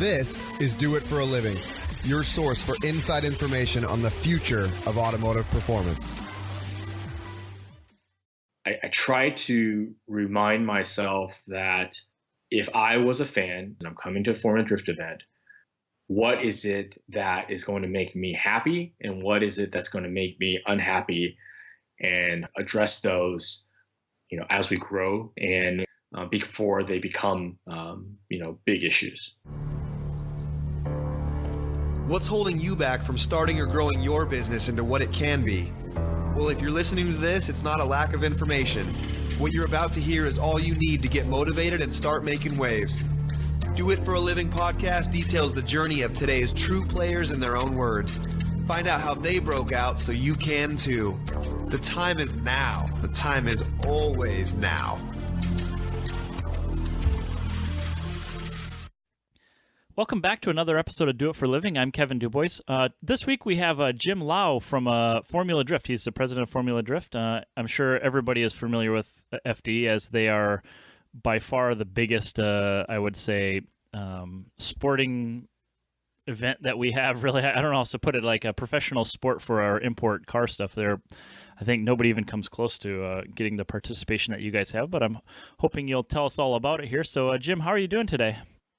This is Do It for a Living, your source for inside information on the future of automotive performance. I try to remind myself that if I was a fan and I'm coming to a Formula Drift event, what is it that is going to make me happy and what is it that's going to make me unhappy, and address those, as we grow and before they become, big issues. What's holding you back from starting or growing your business into what it can be? Well, if you're listening to this, it's not a lack of information. What you're about to hear is all you need to get motivated and start making waves. Do It for a Living podcast details the journey of today's true players in their own words. Find out how they broke out so you can too. The time is now. The time is always now. Welcome back to another episode of Do It for a Living. I'm Kevin Dubois. This week we have Jim Liaw from Formula Drift. He's the president of Formula Drift. I'm sure everybody is familiar with FD, as they are by far the biggest, I would say, sporting event that we have. Really, I don't know how to put it, like a professional sport for our import car stuff. I think nobody even comes close to getting the participation that you guys have, but I'm hoping you'll tell us all about it here. So, Jim, how are you doing today?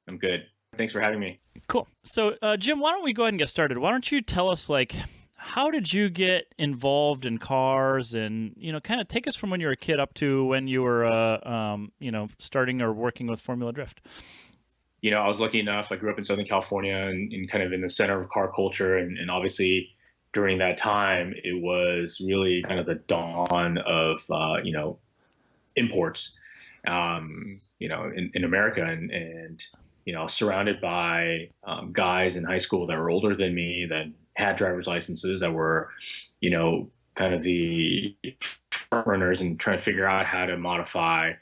I'm good. Thanks for having me. Cool. So, Jim, why don't we go ahead and get started? Why don't you tell us, how did you get involved in cars, and, kind of take us from when you were a kid up to when you were, starting or working with Formula Drift? I was lucky enough. I grew up in Southern California and kind of in the center of car culture. And obviously during that time, it was really kind of the dawn of, imports, in America. And surrounded by guys in high school that were older than me, that had driver's licenses, that were, kind of the front runners and trying to figure out how to modify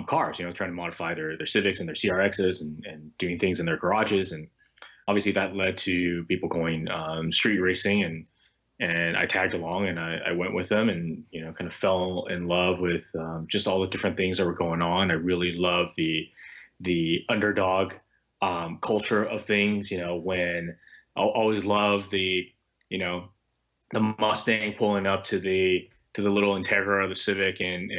cars, trying to modify their Civics and their CRXs and doing things in their garages. And obviously that led to people going street racing, and I tagged along and I went with them and, kind of fell in love with just all the different things that were going on. I really love the underdog culture of things, when I'll always love the Mustang pulling up to the little Integra of the Civic and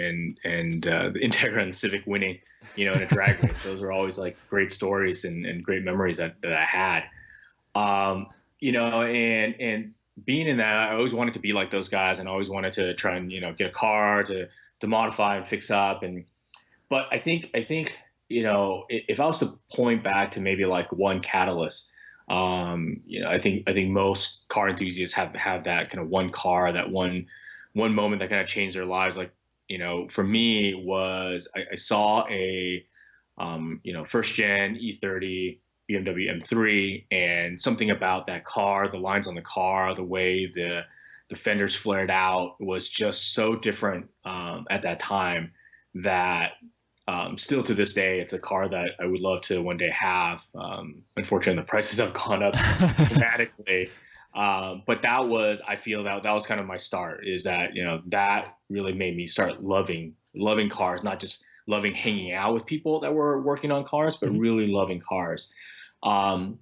the Integra and the Civic winning, in a drag race. Those are always like great stories and great memories that I had. And being in that, I always wanted to be like those guys, and always wanted to try and, get a car to modify and fix up. But I think, if I was to point back to maybe like one catalyst, I think most car enthusiasts have that kind of one car, that one moment that kind of changed their lives. Like, for me was I saw a, first gen E30 BMW M3, and something about that car, the lines on the car, the way the fenders flared out was just so different at that time that still to this day, it's a car that I would love to one day have. Unfortunately, the prices have gone up dramatically. But I feel that was kind of my start, is that, that really made me start loving cars, not just loving hanging out with people that were working on cars, but really loving cars. And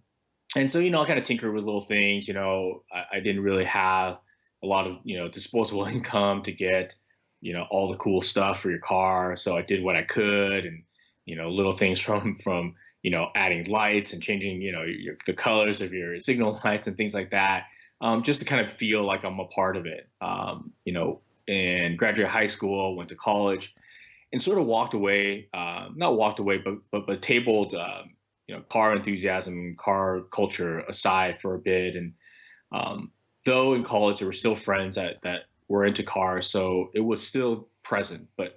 so, I kind of tinker with little things. I didn't really have a lot of, disposable income to get, all the cool stuff for your car. So I did what I could, and, little things from, adding lights and changing, the colors of your signal lights and things like that. Just to kind of feel like I'm a part of it, and graduated high school, went to college, and sort of walked away, not walked away, but tabled, car enthusiasm, car culture aside for a bit. And though in college there were still friends that were into cars, so it was still present, but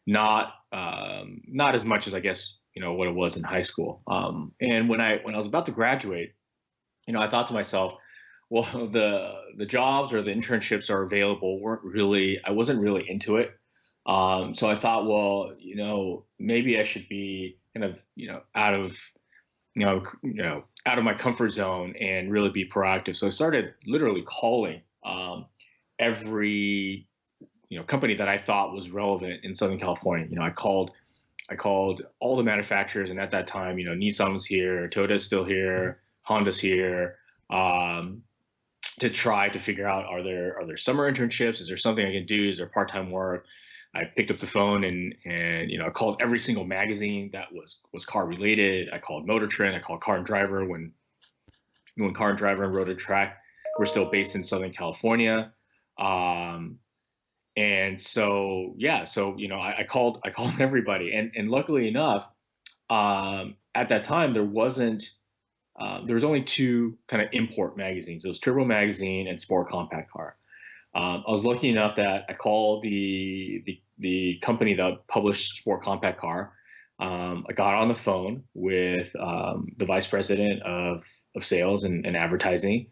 not as much as, I guess, what it was in high school. And when I was about to graduate, I thought to myself, well, the jobs or the internships are available I wasn't really into it. So I thought, well, maybe I should be kind of, out of my comfort zone and really be proactive. So I started literally calling every company that I thought was relevant in Southern California. I called I called all the manufacturers, and at that time, Nissan was here, Toyota's still here, Honda's here, to try to figure out, are there summer internships? Is there something I can do? Is there part-time work? I picked up the phone and I called every single magazine that was car related. I called Motor Trend. I called Car and Driver when Car and Driver and Road and Track were still based in Southern California. And so, I called everybody, and luckily enough, at that time there was only two kind of import magazines. It was Turbo Magazine and Sport Compact Car. I was lucky enough that I called the company that published Sport Compact Car. I got on the phone with the vice president of sales and advertising,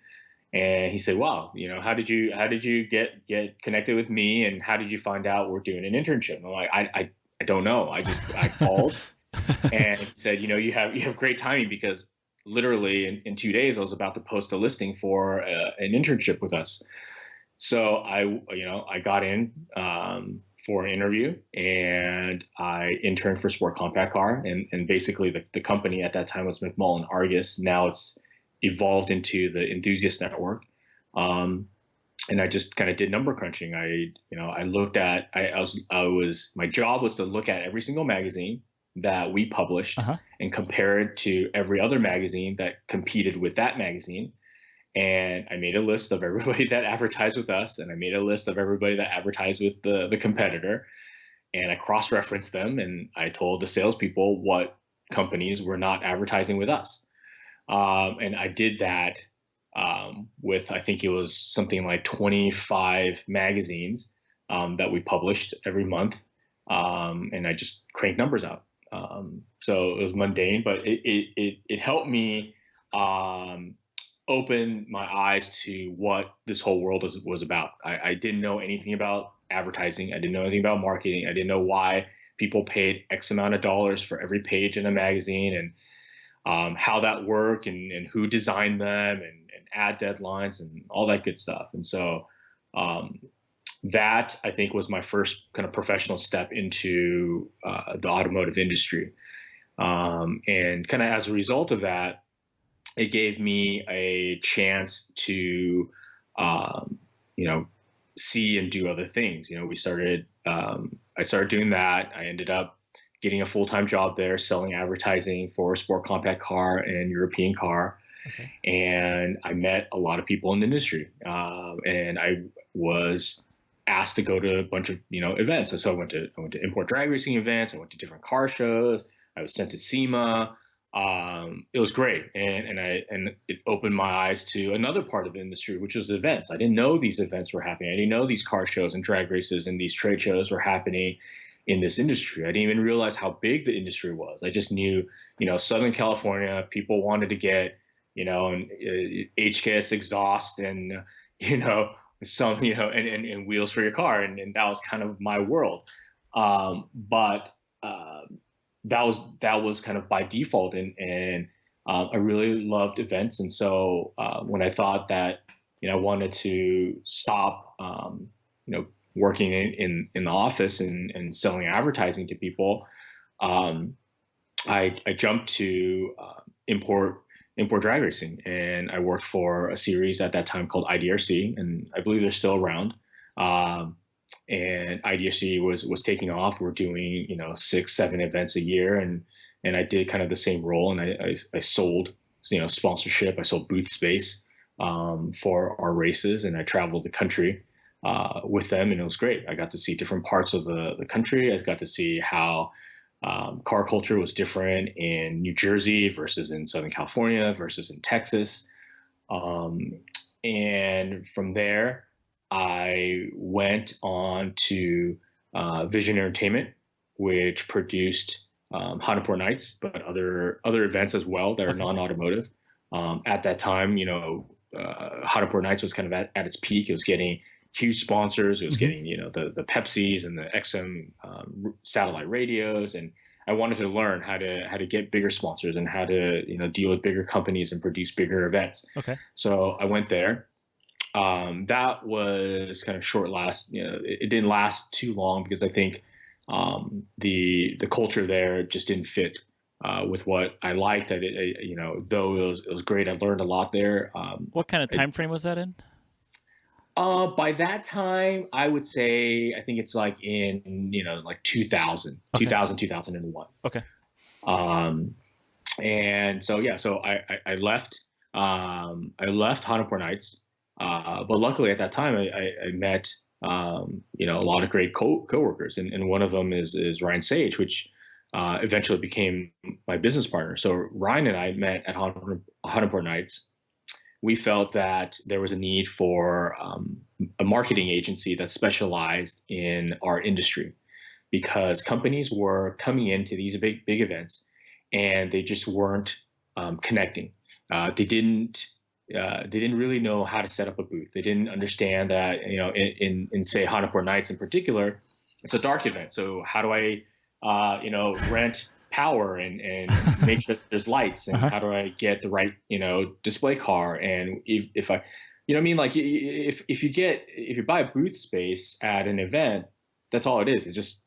and he said, "Wow, how did you get connected with me, and how did you find out we're doing an internship?" And I'm like, I don't know. I called, and he said, you have great timing, because literally in 2 days I was about to post a listing for an internship with us. So I got in for an interview, and I interned for Sport Compact Car, and basically the company at that time was McMullen Argus. Now it's evolved into the Enthusiast Network. And I just kind of did number crunching. I looked at, my job was to look at every single magazine that we published and compare it to every other magazine that competed with that magazine. And I made a list of everybody that advertised with us, and I made a list of everybody that advertised with the competitor, and I cross-referenced them, and I told the salespeople what companies were not advertising with us. And I did that with, I think it was something like 25 magazines that we published every month, and I just cranked numbers out. So it was mundane, but it helped me open my eyes to what this whole world was about. I didn't know anything about advertising. I didn't know anything about marketing. I didn't know why people paid X amount of dollars for every page in a magazine, and how that worked, and who designed them, and ad deadlines and all that good stuff. And so that, I think, was my first kind of professional step into the automotive industry. And kind of as a result of that, it gave me a chance to, see and do other things. I started doing that. I ended up getting a full-time job there, selling advertising for Sport Compact Car and European Car. Okay. And I met a lot of people in the industry. And I was asked to go to a bunch of, events. So I went to import drag racing events. I went to different car shows. I was sent to SEMA. It was great. And it opened my eyes to another part of the industry, which was events. I didn't know these events were happening. I didn't know these car shows and drag races and these trade shows were happening in this industry. I didn't even realize how big the industry was. I just knew, Southern California, people wanted to get, an HKS exhaust and, some, and wheels for your car. And that was kind of my world. But that was kind of by default. And I really loved events. And so when I thought that, I wanted to stop, working in the office and selling advertising to people, I jumped to import drag racing, and I worked for a series at that time called IDRC, and I believe they're still around. And IDRC was taking off. We're doing 6-7 events a year, and I did kind of the same role, and I sold sponsorship. I sold booth space for our races, and I traveled the country with them, and it was great. I got to see different parts of the country. I got to see how car culture was different in New Jersey versus in Southern California versus in Texas. And from there, I went on to Vision Entertainment, which produced Hot Import Nights, but other events as well that are non-automotive. At that time, Hot Import Nights was kind of at its peak. It was getting huge sponsors. It was getting, the Pepsis and the XM satellite radios. And I wanted to learn how to get bigger sponsors and how to, deal with bigger companies and produce bigger events. Okay. So I went there. That was kind of short last, it didn't last too long because I think the culture there just didn't fit with what I liked. Though it was great, I learned a lot there. What kind of time frame was that in? By that time, I would say, I think it's like in, like 2000, Okay. 2001. Okay. And so, yeah, so I left, I left Hanapur Nights. But luckily at that time, I met, a lot of great coworkers, and one of them is Ryan Sage, which eventually became my business partner. So Ryan and I met at Hanapur Nights. We felt that there was a need for a marketing agency that specialized in our industry, because companies were coming into these big events and they just weren't connecting. They didn't really know how to set up a booth. They didn't understand that, in say Hanapur Nights in particular, it's a dark event. So how do I, rent power and make sure there's lights, and how do I get the right, display car? And if I, what I mean? Like if you buy a booth space at an event, that's all it is. It's just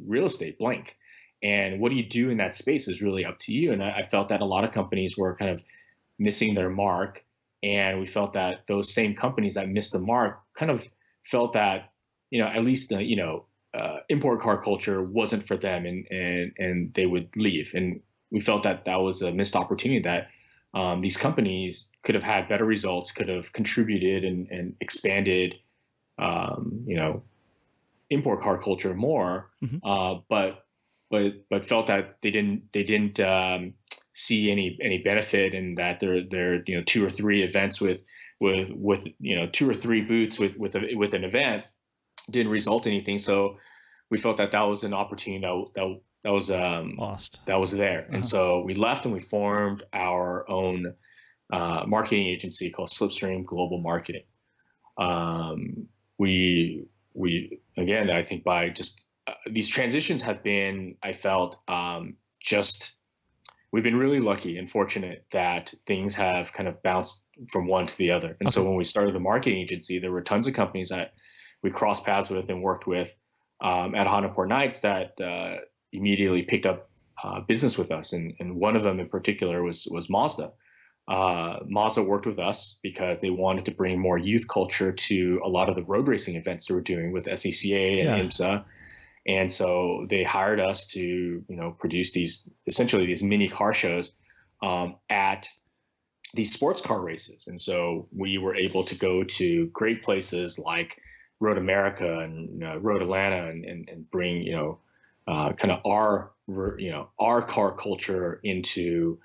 real estate, blank. And what do you do in that space is really up to you. And I felt that a lot of companies were kind of missing their mark. And we felt that those same companies that missed the mark kind of felt that, at least the, import car culture wasn't for them, and they would leave. And we felt that that was a missed opportunity, that these companies could have had better results, could have contributed and expanded, import car culture more, but felt that they didn't see any benefit in that their 2 or 3 events with 2 or 3 booths with an event didn't result in anything. So we felt that that was an opportunity that was lost, that was there. And so we left and we formed our own marketing agency called Slipstream Global Marketing. We again, I think by just these transitions have been, I felt, we've been really lucky and fortunate that things have kind of bounced from one to the other. And so when we started the marketing agency, there were tons of companies that we crossed paths with and worked with at Hanapur Nights that immediately picked up business with us. And one of them in particular was Mazda. Mazda worked with us because they wanted to bring more youth culture to a lot of the road racing events they were doing with SECA and IMSA. And so they hired us to, produce these mini car shows at these sports car races. And so we were able to go to great places like Road America and Road Atlanta and bring, kind of our car culture into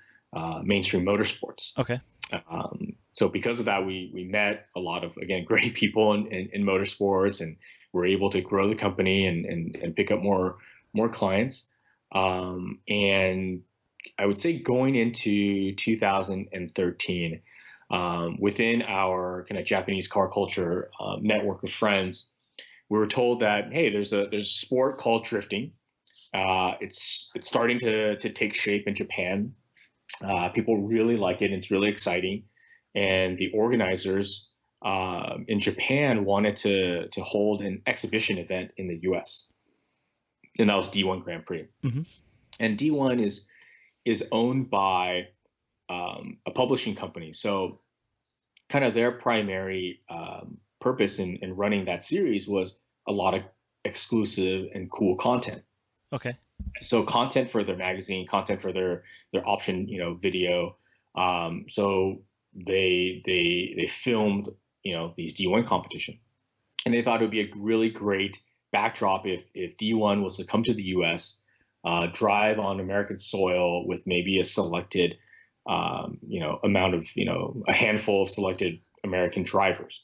mainstream motorsports. Okay. So because of that, we met a lot of, again, great people in motorsports, and were able to grow the company and pick up more clients. And I would say going into 2013, within our kind of Japanese car culture network of friends, we were told that, hey, there's a sport called drifting. It's starting to take shape in Japan. People really like it, and it's really exciting. And the organizers in Japan wanted to hold an exhibition event in the U.S., and that was D1 Grand Prix. And D1 is owned by a publishing company. So kind of their primary purpose in running that series was a lot of exclusive and cool content. Okay. So content for their magazine, content for their option, video. So they filmed, these D1 competition, and they thought it would be a really great backdrop if D1 was to come to the U.S., drive on American soil with maybe a selected, amount of, a handful of selected American drivers.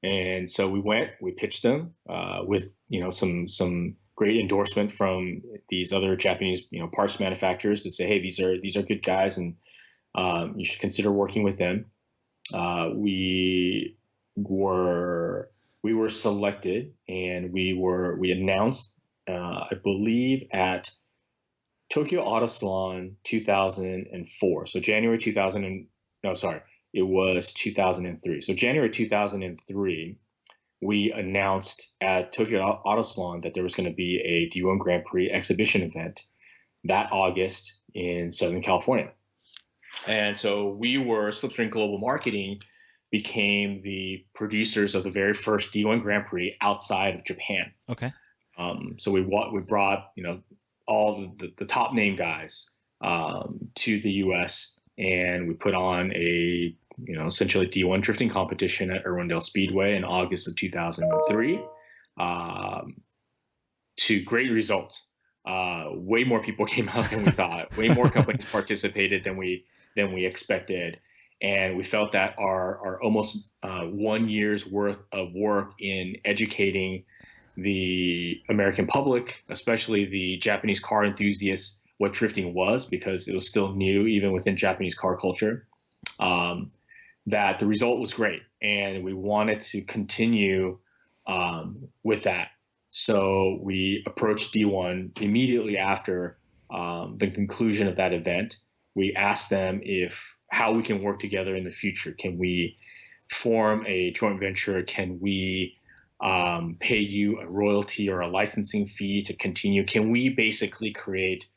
And so we pitched them with, some great endorsement from these other Japanese, parts manufacturers to say, hey, these are good guys, and you should consider working with them. We were selected, and we announced, I believe, at Tokyo Auto Salon 2004. So January 2000 it was 2003. So January 2003, we announced at Tokyo Auto Salon that there was going to be a D1 Grand Prix exhibition event that August in Southern California. And so Slipstream Global Marketing became the producers of the very first D1 Grand Prix outside of Japan. Okay. So we brought, all the top name guys to the U.S. and we put on a, essentially D1 drifting competition at Irwindale Speedway in August of 2003 to great results. Way more people came out than we thought. Way more companies participated than we expected. And we felt that our almost 1 year's worth of work in educating the American public, especially the Japanese car enthusiasts, what drifting was, because it was still new even within Japanese car culture, that the result was great. And we wanted to continue with that. So we approached D1 immediately after the conclusion of that event. We asked them how we can work together in the future. Can we form a joint venture? Can we pay you a royalty or a licensing fee to continue? Can we basically create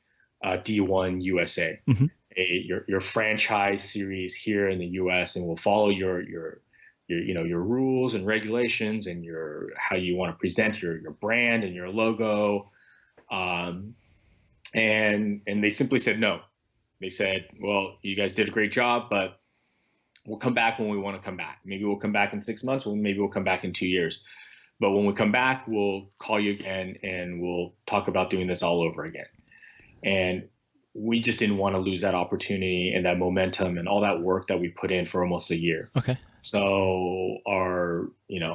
D1 USA, mm-hmm. your franchise series here in the US, and we'll follow your rules and regulations and how you want to present your brand and your logo. And they simply said no. They said, well, you guys did a great job, but we'll come back when we want to come back. Maybe we'll come back in 6 months. Maybe we'll come back in 2 years. But when we come back, we'll call you again and we'll talk about doing this all over again. And we just didn't want to lose that opportunity and that momentum and all that work that we put in for almost a year. Okay. So our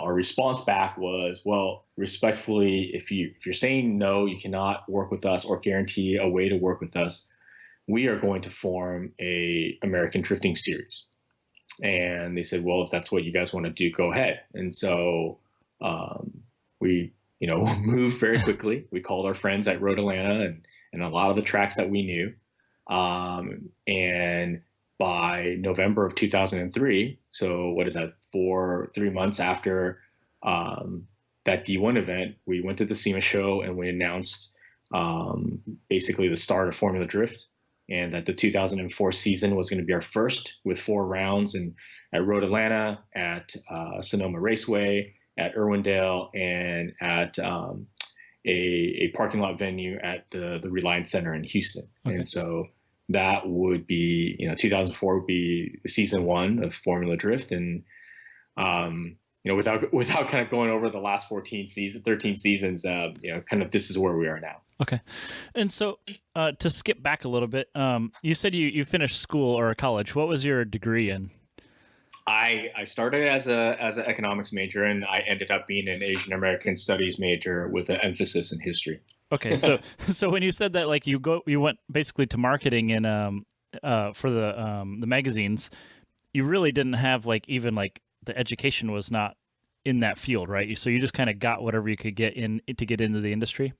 response back was, well, respectfully, if you're saying no, you cannot work with us or guarantee a way to work with us, we are going to form a American drifting series. And they said, well, if that's what you guys want to do, go ahead. And so we, moved very quickly. We called our friends at Road Atlanta and a lot of the tracks that we knew. And by November of 2003, so what is that, 3 months after that D1 event, we went to the SEMA show and we announced basically the start of Formula Drift, and that the 2004 season was going to be our first with 4 rounds at Road Atlanta, at Sonoma Raceway, at Irwindale, and at a parking lot venue at the Reliance Center in Houston. Okay. And so that would be, 2004 would be season 1 of Formula Drift. And, without kind of going over the last 13 seasons, kind of this is where we are now. Okay. And so to skip back a little bit, you said you finished school or college. What was your degree in? I started as an economics major, and I ended up being an Asian American Studies major with an emphasis in history. Okay, so when you said that, like you went basically to marketing and for the magazines, you really didn't have the education was not in that field, right? So you just kind of got whatever you could get in to get into the industry.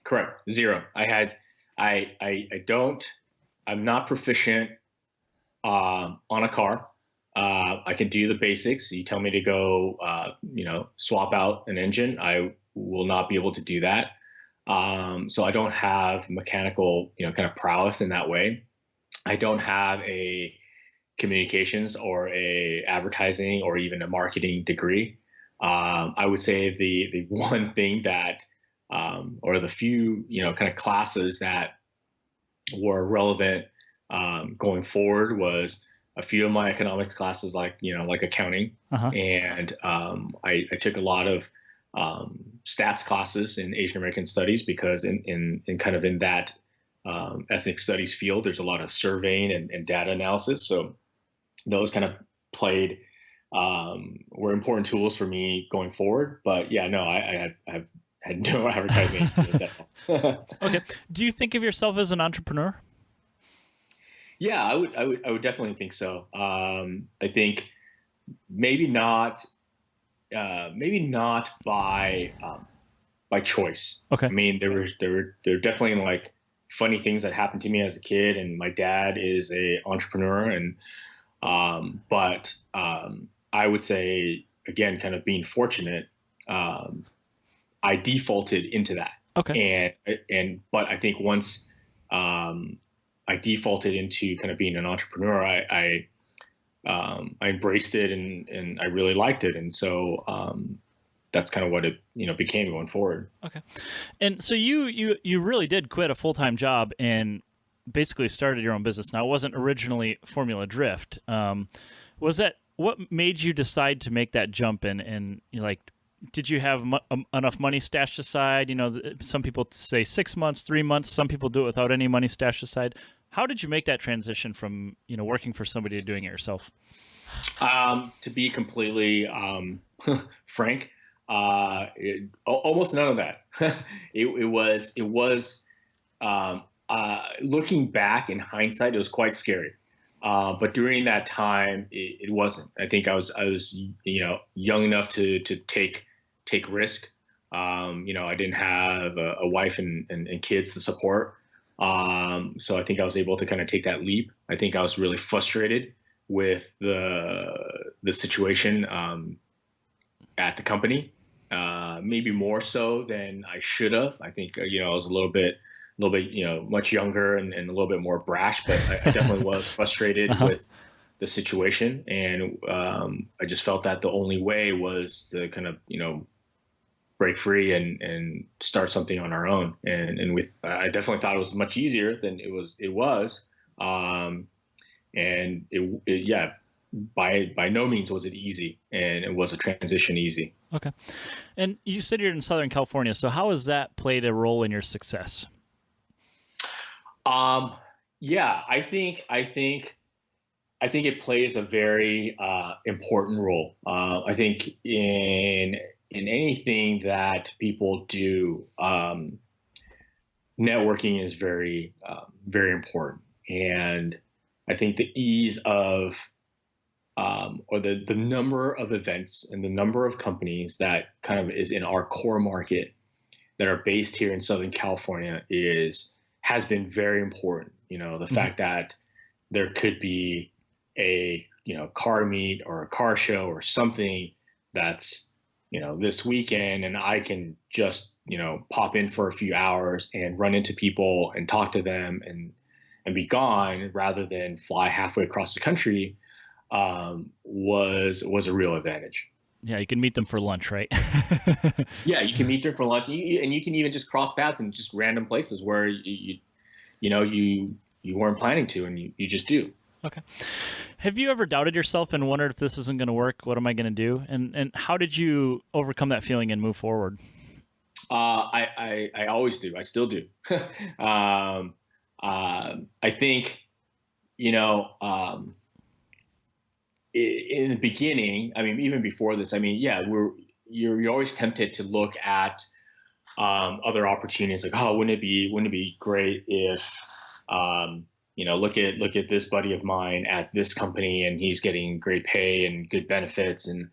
Correct. Zero. I'm not proficient on a car. I can do the basics. You tell me to go, swap out an engine, I will not be able to do that. So I don't have mechanical, kind of prowess in that way. I don't have a communications or a advertising or even a marketing degree. I would say the one thing that, or the few, kind of classes that were relevant going forward was a few of my economics classes, like accounting. Uh-huh. And I took a lot of stats classes in Asian American Studies, because in kind of in that ethnic studies field, there's a lot of surveying and data analysis. So those kind of were important tools for me going forward. But yeah, no, I have had no advertising experience at all. Okay. Do you think of yourself as an entrepreneur? Yeah, I would definitely think so. I think maybe not by choice. Okay. I mean, there were definitely like funny things that happened to me as a kid, and my dad is a entrepreneur, and but I would say, again, kind of being fortunate I defaulted into that. Okay. But I think once I defaulted into kind of being an entrepreneur, I embraced it and I really liked it. And so that's kind of what it, became going forward. Okay. And so you really did quit a full-time job and basically started your own business. Now, it wasn't originally Formula Drift. Was that what made you decide to make that jump in? And did you have enough money stashed aside? Some people say 6 months, 3 months. Some people do it without any money stashed aside. How did you make that transition from working for somebody to doing it yourself? To be completely frank, almost none of that. It was looking back in hindsight, it was quite scary. But during that time, it wasn't. I think I was young enough to take risk. I didn't have a wife and kids to support. So I think I was able to kind of take that leap. I think I was really frustrated with the situation at the company, maybe more so than I should have. I think I was a little bit much younger and a little bit more brash, but I definitely was frustrated with the situation, and I just felt that the only way was to kind of break free and start something on our own. And I definitely thought it was much easier than it was. And yeah, by no means was it easy, and it was a transition easy. Okay. And you said you're in Southern California, so how has that played a role in your success? Yeah, I think it plays a very important role. I think in anything that people do, networking is very important. And I think the ease of or the number of events and the number of companies that kind of is in our core market that are based here in Southern California has been very important. The fact that there could be a car meet or a car show or something that's this weekend, and I can just pop in for a few hours and run into people and talk to them and be gone, rather than fly halfway across the country, was a real advantage. Yeah, you can meet them for lunch, right? Yeah, you can meet them for lunch, and you can even just cross paths in just random places where you weren't planning to, and you just do. Okay. Have you ever doubted yourself and wondered if this isn't going to work? What am I going to do? And how did you overcome that feeling and move forward? I always do. I still do. I think, in the beginning, I mean, even before this, I mean, yeah, you're always tempted to look at other opportunities, like, oh, wouldn't it be great if look at this buddy of mine at this company, and he's getting great pay and good benefits and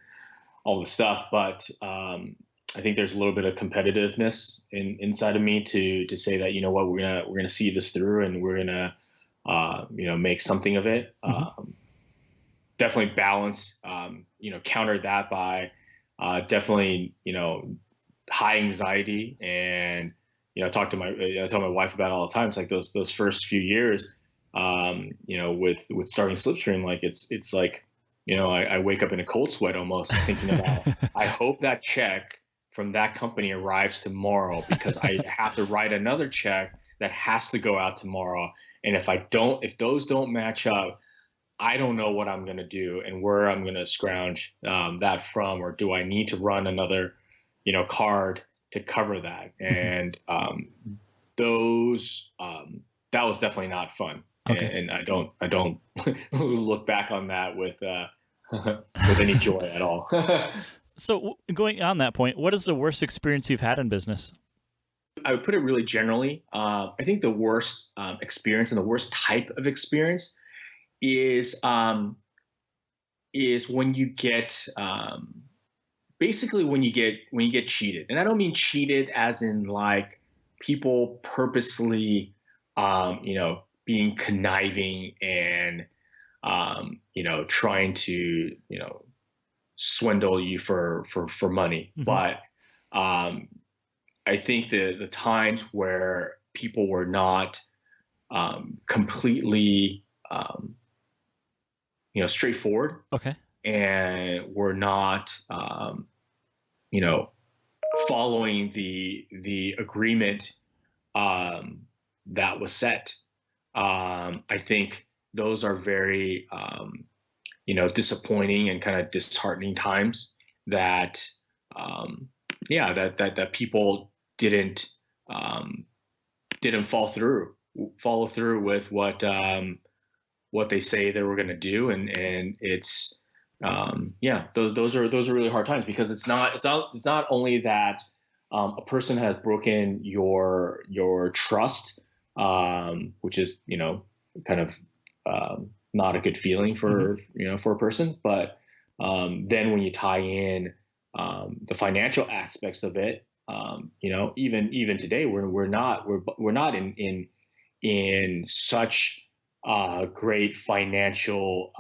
all the stuff. But I think there's a little bit of competitiveness inside of me to say that, what, we're gonna see this through, and we're gonna make something of it. Mm-hmm. Definitely balance, counter that by definitely high anxiety, and I tell my wife about it all the time. It's like those first few years, with starting Slipstream, like it's like, I wake up in a cold sweat almost thinking about, I hope that check from that company arrives tomorrow, because I have to write another check that has to go out tomorrow. And if those don't match up, I don't know what I'm going to do and where I'm going to scrounge that from, or do I need to run another, card to cover that? And that was definitely not fun. Okay. And I don't look back on that with any joy at all. So going on that point, what is the worst experience you've had in business? I would put it really generally. I think the worst experience, and the worst type of experience, is when you get basically when you get cheated. And I don't mean cheated as in like people purposely being conniving and trying to swindle you for money. Mm-hmm. But I think the times where people were not completely straightforward, Okay. and were not following the agreement that was set. I think those are very disappointing and kind of disheartening times that that people didn't follow through with what they say they were going to do, and it's those are really hard times, because it's not only that a person has broken your trust, which is kind of not a good feeling for for a person, but then when you tie in the financial aspects of it, even today we're not in such great financial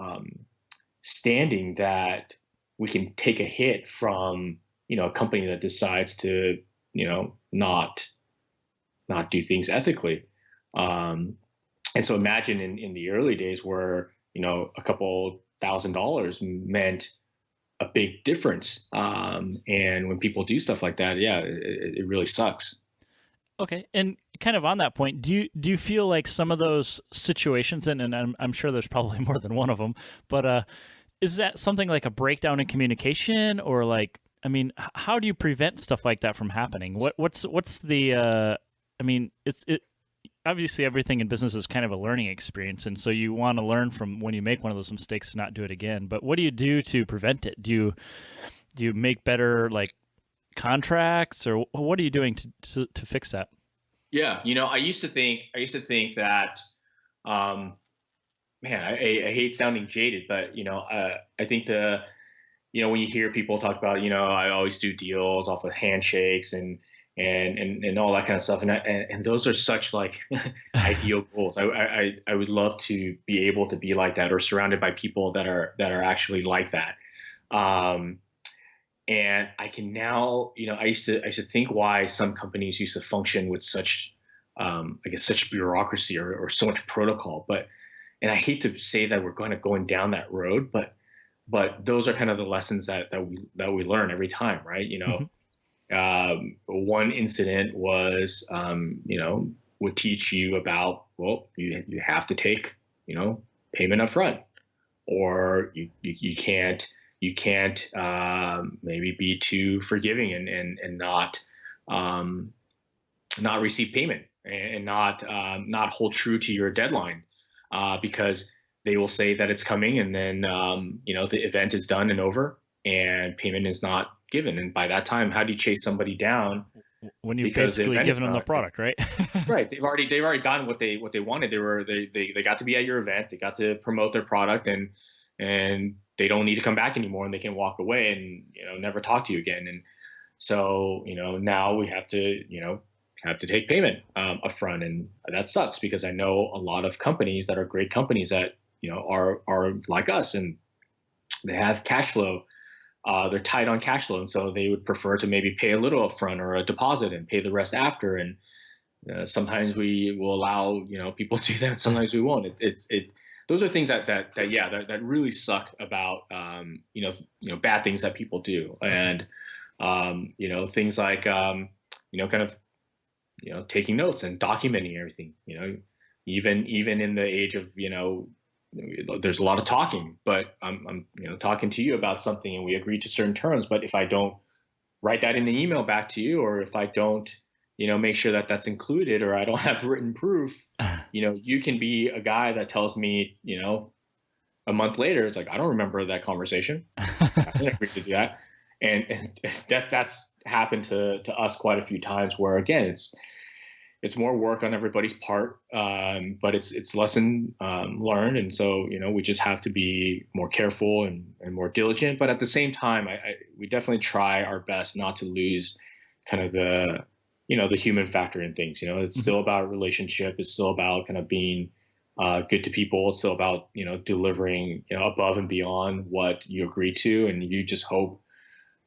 standing that we can take a hit from a company that decides to not do things ethically. And so imagine in the early days where a couple $1,000s meant a big difference, and when people do stuff like that, it really sucks. Okay, and kind of on that point, do you feel like some of those situations, and I'm sure there's probably more than one of them, but is that something like a breakdown in communication, or like, I mean, how do you prevent stuff like that from happening? What's the I mean, it obviously everything in business is kind of a learning experience, and so you want to learn from when you make one of those mistakes to not do it again. But what do you do to prevent it? Do you make better like contracts, or what are you doing to fix that? Yeah, I used to think that, man, I hate sounding jaded, but I think when you hear people talk about, I always do deals off of handshakes and all that kind of stuff, and those are such like ideal goals. I would love to be able to be like that, or surrounded by people that are actually like that. And I can now, I used to think why some companies used to function with such, I guess, such bureaucracy or so much protocol. And I hate to say that we're going down that road, but those are kind of the lessons that we learn every time, right? One incident was, would teach you about, well, you have to take, payment up front, or you can't maybe be too forgiving and not receive payment, and not hold true to your deadline, because they will say that it's coming, and then the event is done and over, and payment is not given. And by that time, how do you chase somebody down when you've basically given them the product, right? Right. They've already done what they wanted. They got to be at your event. They got to promote their product, and they don't need to come back anymore, and they can walk away and never talk to you again. And so now we have to take payment up front, and that sucks, because I know a lot of companies that are great companies that are like us, and they have cash flow. They're tight on cash flow, and so they would prefer to maybe pay a little upfront or a deposit and pay the rest after. And sometimes we will allow people to do that. Sometimes we won't. Those are things that really suck about bad things that people do, and things like kind of taking notes and documenting everything. Even in the age of there's a lot of talking, but I'm talking to you about something, and we agree to certain terms. But if I don't write that in an email back to you, or if I don't make sure that that's included, or I don't have written proof, you can be a guy that tells me a month later, it's like, I don't remember that conversation. I didn't agree to do that. And that's happened to us quite a few times, where again, it's more work on everybody's part, but it's lesson learned. And so, we just have to be more careful and more diligent. But at the same time, we definitely try our best not to lose kind of the human factor in things. It's still about relationship. It's still about kind of being good to people. It's still about, delivering, above and beyond what you agree to. And you just hope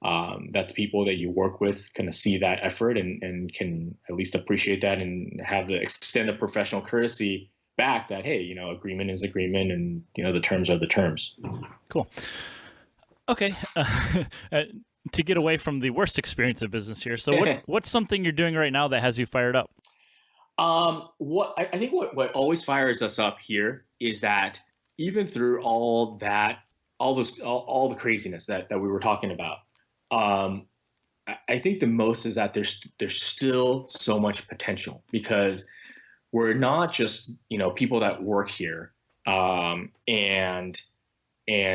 that the people that you work with kind of see that effort and can at least appreciate that and have the extent of professional courtesy back that, hey, agreement is agreement, and, the terms are the terms. Cool. Okay. To get away from the worst experience of business here. So what's something you're doing right now that has you fired up? I think what always fires us up here is that even through all the craziness that we were talking about, I think the most is that there's still so much potential, because we're not just, people that work here, and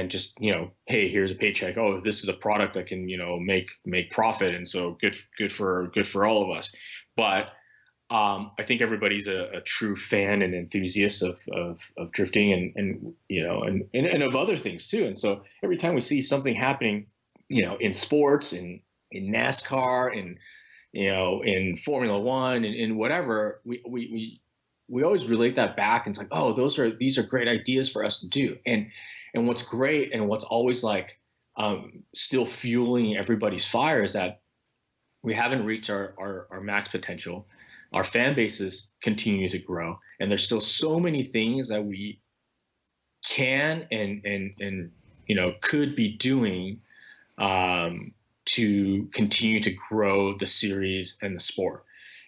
just, hey, here's a paycheck. Oh, this is a product that can, make profit. And so good for all of us. But I think everybody's a true fan and enthusiast of drifting and of other things too. And so every time we see something happening, in sports, in NASCAR, in Formula One, and in whatever, we always relate that back, and it's like, oh, these are great ideas for us to do. And what's great, and what's always like still fueling everybody's fire, is that we haven't reached our max potential. Our fan bases continue to grow, and there's still so many things that we can and could be doing to continue to grow the series and the sport.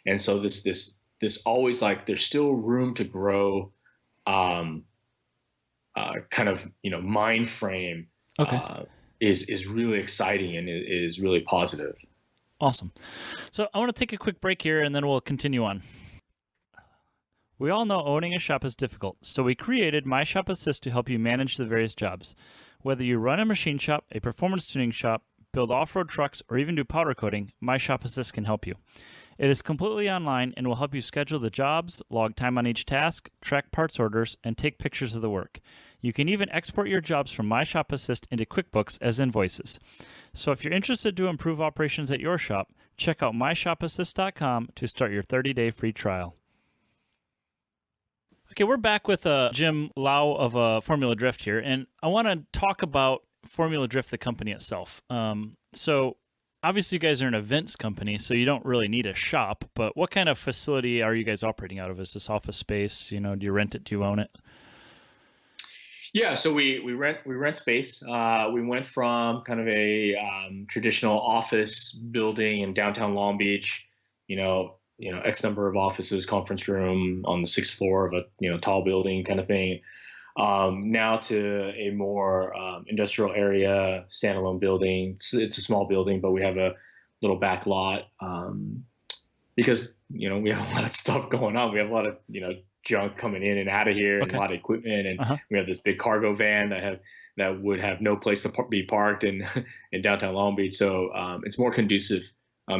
And so this always, like, there's still room to grow, kind of, mind frame, Okay. Is really exciting, and it is really positive. Awesome. So I want to take a quick break here, and then we'll continue on. We all know owning a shop is difficult, so we created My Shop Assist to help you manage the various jobs. Whether you run a machine shop, a performance tuning shop, build off-road trucks, or even do powder coating, My Shop Assist can help you. It is completely online and will help you schedule the jobs, log time on each task, track parts orders, and take pictures of the work. You can even export your jobs from My Shop Assist into QuickBooks as invoices. So if you're interested to improve operations at your shop, check out myshopassist.com to start your 30-day free trial. Okay, we're back with Jim Liaw of Formula Drift here, and I want to talk about Formula Drift, the company itself. So obviously you guys are an events company, so you don't really need a shop, but what kind of facility are you guys operating out of? Is this office space? Do you rent it? Do you own it? Yeah, so we rent space. We went from kind of a traditional office building in downtown Long Beach, X number of offices, conference room on the 6th floor of a tall building kind of thing. Now to a more industrial area, standalone building. It's a small building, but we have a little back lot because we have a lot of stuff going on. We have a lot of junk coming in and out of here, and a lot of equipment, and we have this big cargo van that would have no place to be parked in downtown Long Beach. So it's more conducive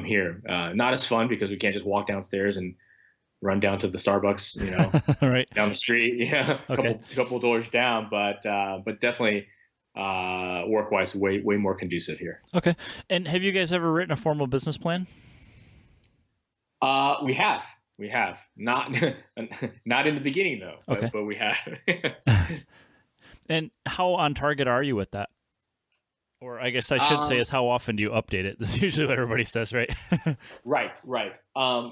here. Not as fun because we can't just walk downstairs and run down to the Starbucks, right down the street, couple doors down, but definitely work-wise, way more conducive here. Okay. And have you guys ever written a formal business plan? We have not in the beginning though, but we have. And how on target are you with that? Or I guess I should say is how often do you update it? That's usually what everybody says, right? Right.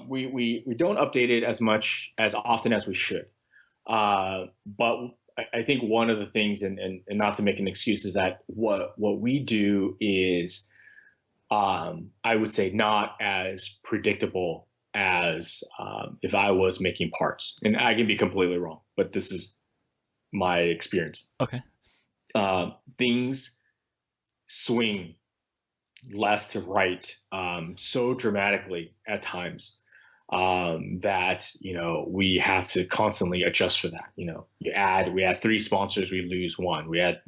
We don't update it as often as we should. But I think one of the things, and not to make an excuse, is that what we do is, I would say, not as predictable as if I was making parts. And I can be completely wrong, but this is my experience. Okay. Things swing left to right so dramatically at times that we have to constantly adjust for that. We add 3 sponsors, we lose 1. We add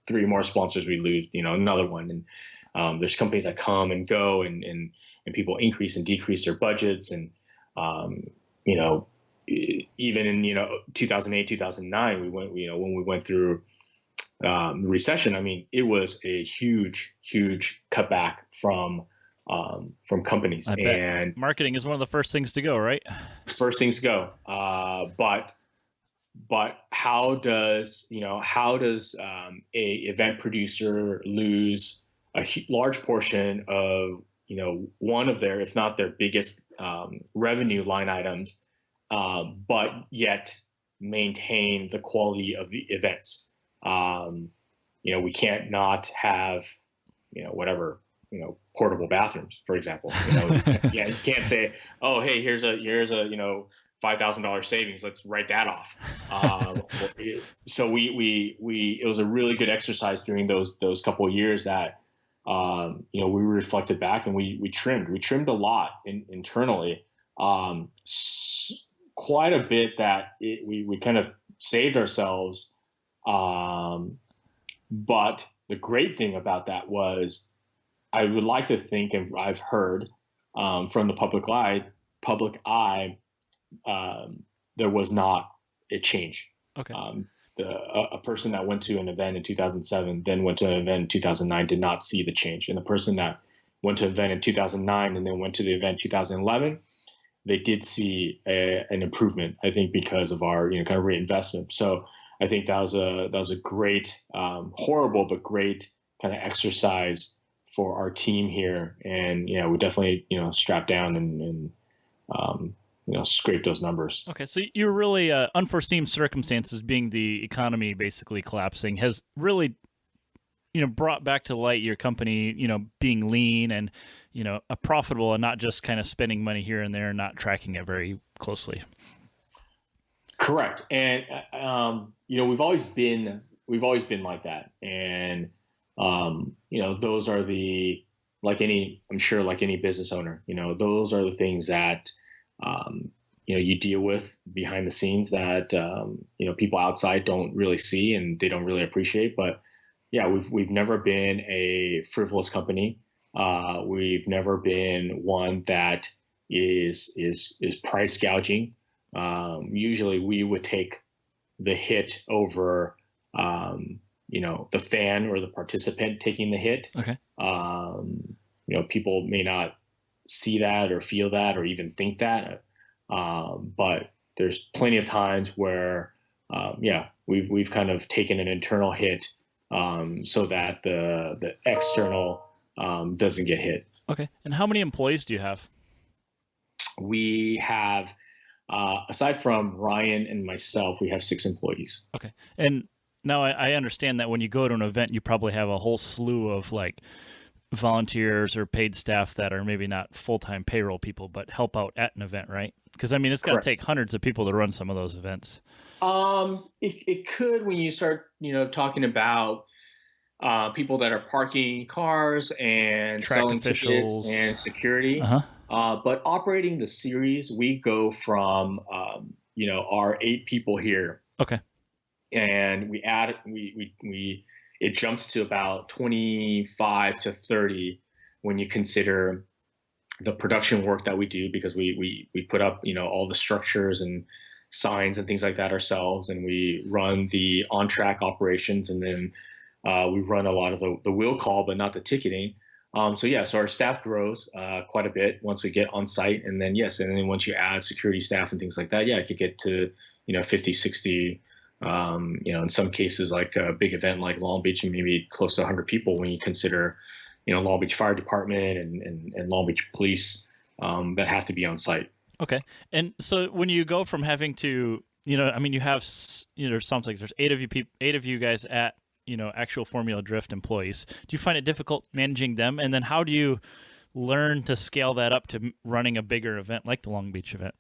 3 more sponsors, we lose another one. And there's companies that come and go, and people increase and decrease their budgets, and even in 2008 2009 we went when we went through recession. I mean, it was a huge cutback from companies. And marketing is one of the first things to go, right? First things to go. But but how does a event producer lose a large portion of one of their, if not their biggest revenue line items, but yet maintain the quality of the events? We can't not have whatever, portable bathrooms, for example. You can't say, oh, hey, here's a $5,000 savings. Let's write that off. So it was a really good exercise during those couple of years that we reflected back, and we trimmed a lot internally, quite a bit that we kind of saved ourselves. But the great thing about that was, I would like to think, and I've heard from the public eye, there was not a change. Okay. A person that went to an event in 2007, then went to an event in 2009, did not see the change. And the person that went to an event in 2009 and then went to the event in 2011, they did see an improvement, I think, because of our kind of reinvestment. So I think that was a great, horrible but great kind of exercise for our team here. And we definitely strapped down and scrape those numbers. Okay, so you're really unforeseen circumstances, being the economy basically collapsing, has really brought back to light your company being lean and a profitable, and not just kind of spending money here and there and not tracking it very closely. Correct. And we've always been like that. And those are like any business owner, those are the things that you deal with behind the scenes that people outside don't really see and they don't really appreciate. But yeah, we've never been a frivolous company. We've never been one that is price gouging. Usually we would take the hit over the fan or the participant taking the hit. Okay. People may not see that or feel that or even think that, but there's plenty of times where we've kind of taken an internal hit so that the external doesn't get hit. Okay. And how many employees do you have? We have, aside from Ryan and myself, we have 6 employees. Okay. And now I understand that when you go to an event, you probably have a whole slew of like volunteers or paid staff that are maybe not full-time payroll people, but help out at an event, right? Because I mean, it's got to take hundreds of people to run some of those events. It could, when you start, talking about people that are parking cars and track selling officials tickets and security. But operating the series, we go from our 8 people here. Okay. And we add it jumps to about 25 to 30 when you consider the production work that we do, because we put up all the structures and signs and things like that ourselves, and we run the on-track operations, and then we run a lot of the wheel call, but not the ticketing. So our staff grows quite a bit once we get on site, and then once you add security staff and things like that, it could get to 50, 60. In some cases, like a big event like Long Beach, and maybe close to 100 people when you consider Long Beach Fire Department and Long Beach Police that have to be on site. Okay. And so when you go from having to, you have, it sounds like there's 8 of you guys at, actual Formula Drift employees. Do you find it difficult managing them? And then how do you learn to scale that up to running a bigger event like the Long Beach event?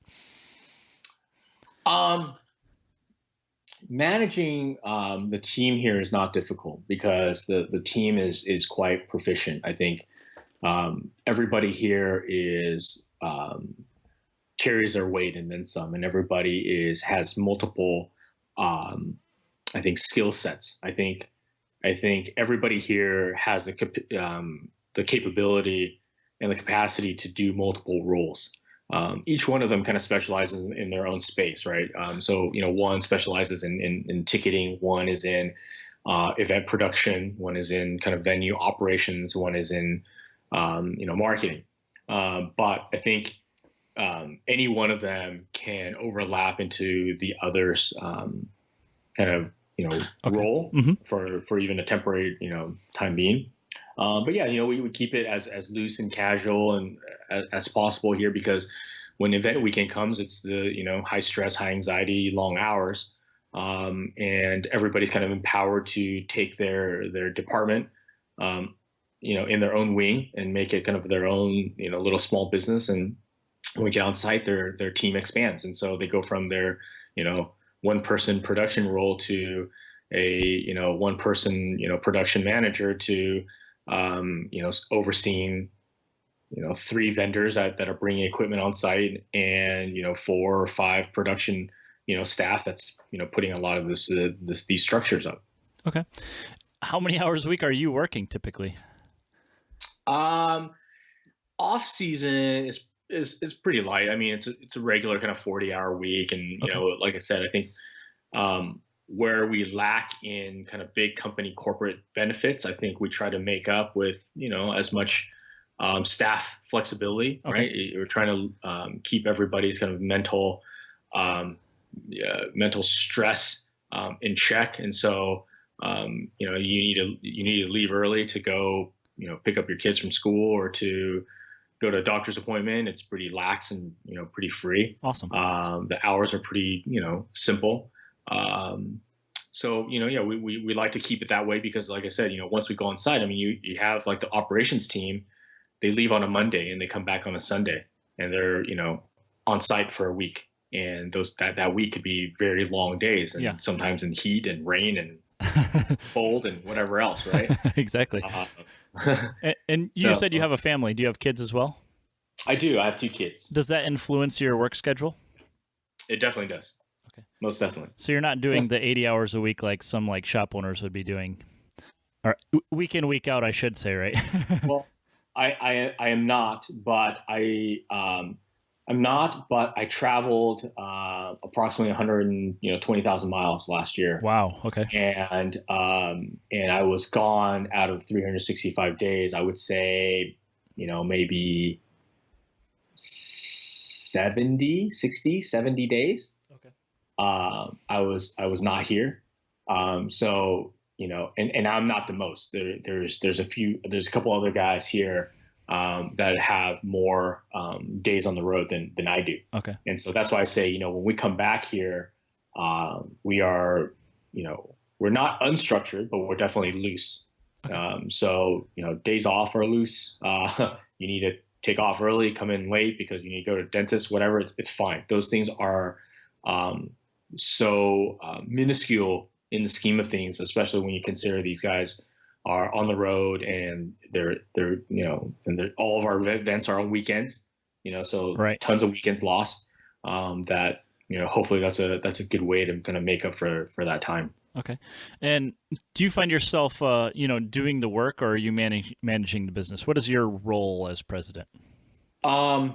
Managing the team here is not difficult, because the team is quite proficient. I think everybody here is carries their weight and then some, and everybody has multiple I think skill sets. I think everybody here has the capability and the capacity to do multiple roles. Each one of them kind of specializes in their own space, right? So one specializes in ticketing, one is in event production, one is in kind of venue operations, one is in marketing. But I think any one of them can overlap into the other's kind of, role for even a temporary, time being. But yeah, we would keep it as loose and casual and as possible here, because when event weekend comes, it's the, high stress, high anxiety, long hours. And everybody's kind of empowered to take their department, in their own wing and make it kind of their own, little small business. And when we get on site, their team expands. And so they go from their, one person production role to a, one person, production manager to, overseeing, 3 vendors that are bringing equipment on site, and, 4 or 5 production, staff that's, putting a lot of these structures up. Okay. How many hours a week are you working typically? Off season is pretty light. I mean, it's a regular kind of 40-hour week. And, like I said, I think, where we lack in kind of big company corporate benefits, I think we try to make up with, as much, staff flexibility, right? We're trying to, keep everybody's kind of mental stress, in check. And so, you need to leave early to go, pick up your kids from school or to go to a doctor's appointment. It's pretty lax and, pretty free. Awesome. The hours are pretty, simple. So, we like to keep it that way because, like I said, once we go on site, I mean, you have like the operations team, they leave on a Monday and they come back on a Sunday, and they're, on site for a week. And that week could be very long days, and sometimes in heat and rain and cold and whatever else, right? Exactly. And you said you have a family. Do you have kids as well? I do. I have 2 kids. Does that influence your work schedule? It definitely does. Okay. Most definitely. So you're not doing the 80 hours a week like some like shop owners would be doing, or week in, week out, I should say, right? Well, I am not, but I traveled approximately 120,000 miles last year. Wow. Okay. And I was gone out of 365 days. I would say, maybe 70 days. Okay. I was not here. So, and I'm not the most. There's a couple other guys here that have more days on the road than I do. Okay. And so that's why I say, when we come back here, we are, we're not unstructured, but we're definitely loose. Okay. So, days off are loose. You need to take off early, come in late because you need to go to the dentist, whatever. It's fine. Those things are so minuscule in the scheme of things, especially when you consider these guys are on the road and they're all of our events are on weekends, so right. Tons of weekends lost, that, hopefully that's a good way to kind of make up for that time. Okay. And do you find yourself, doing the work, or are you managing the business? What is your role as president? I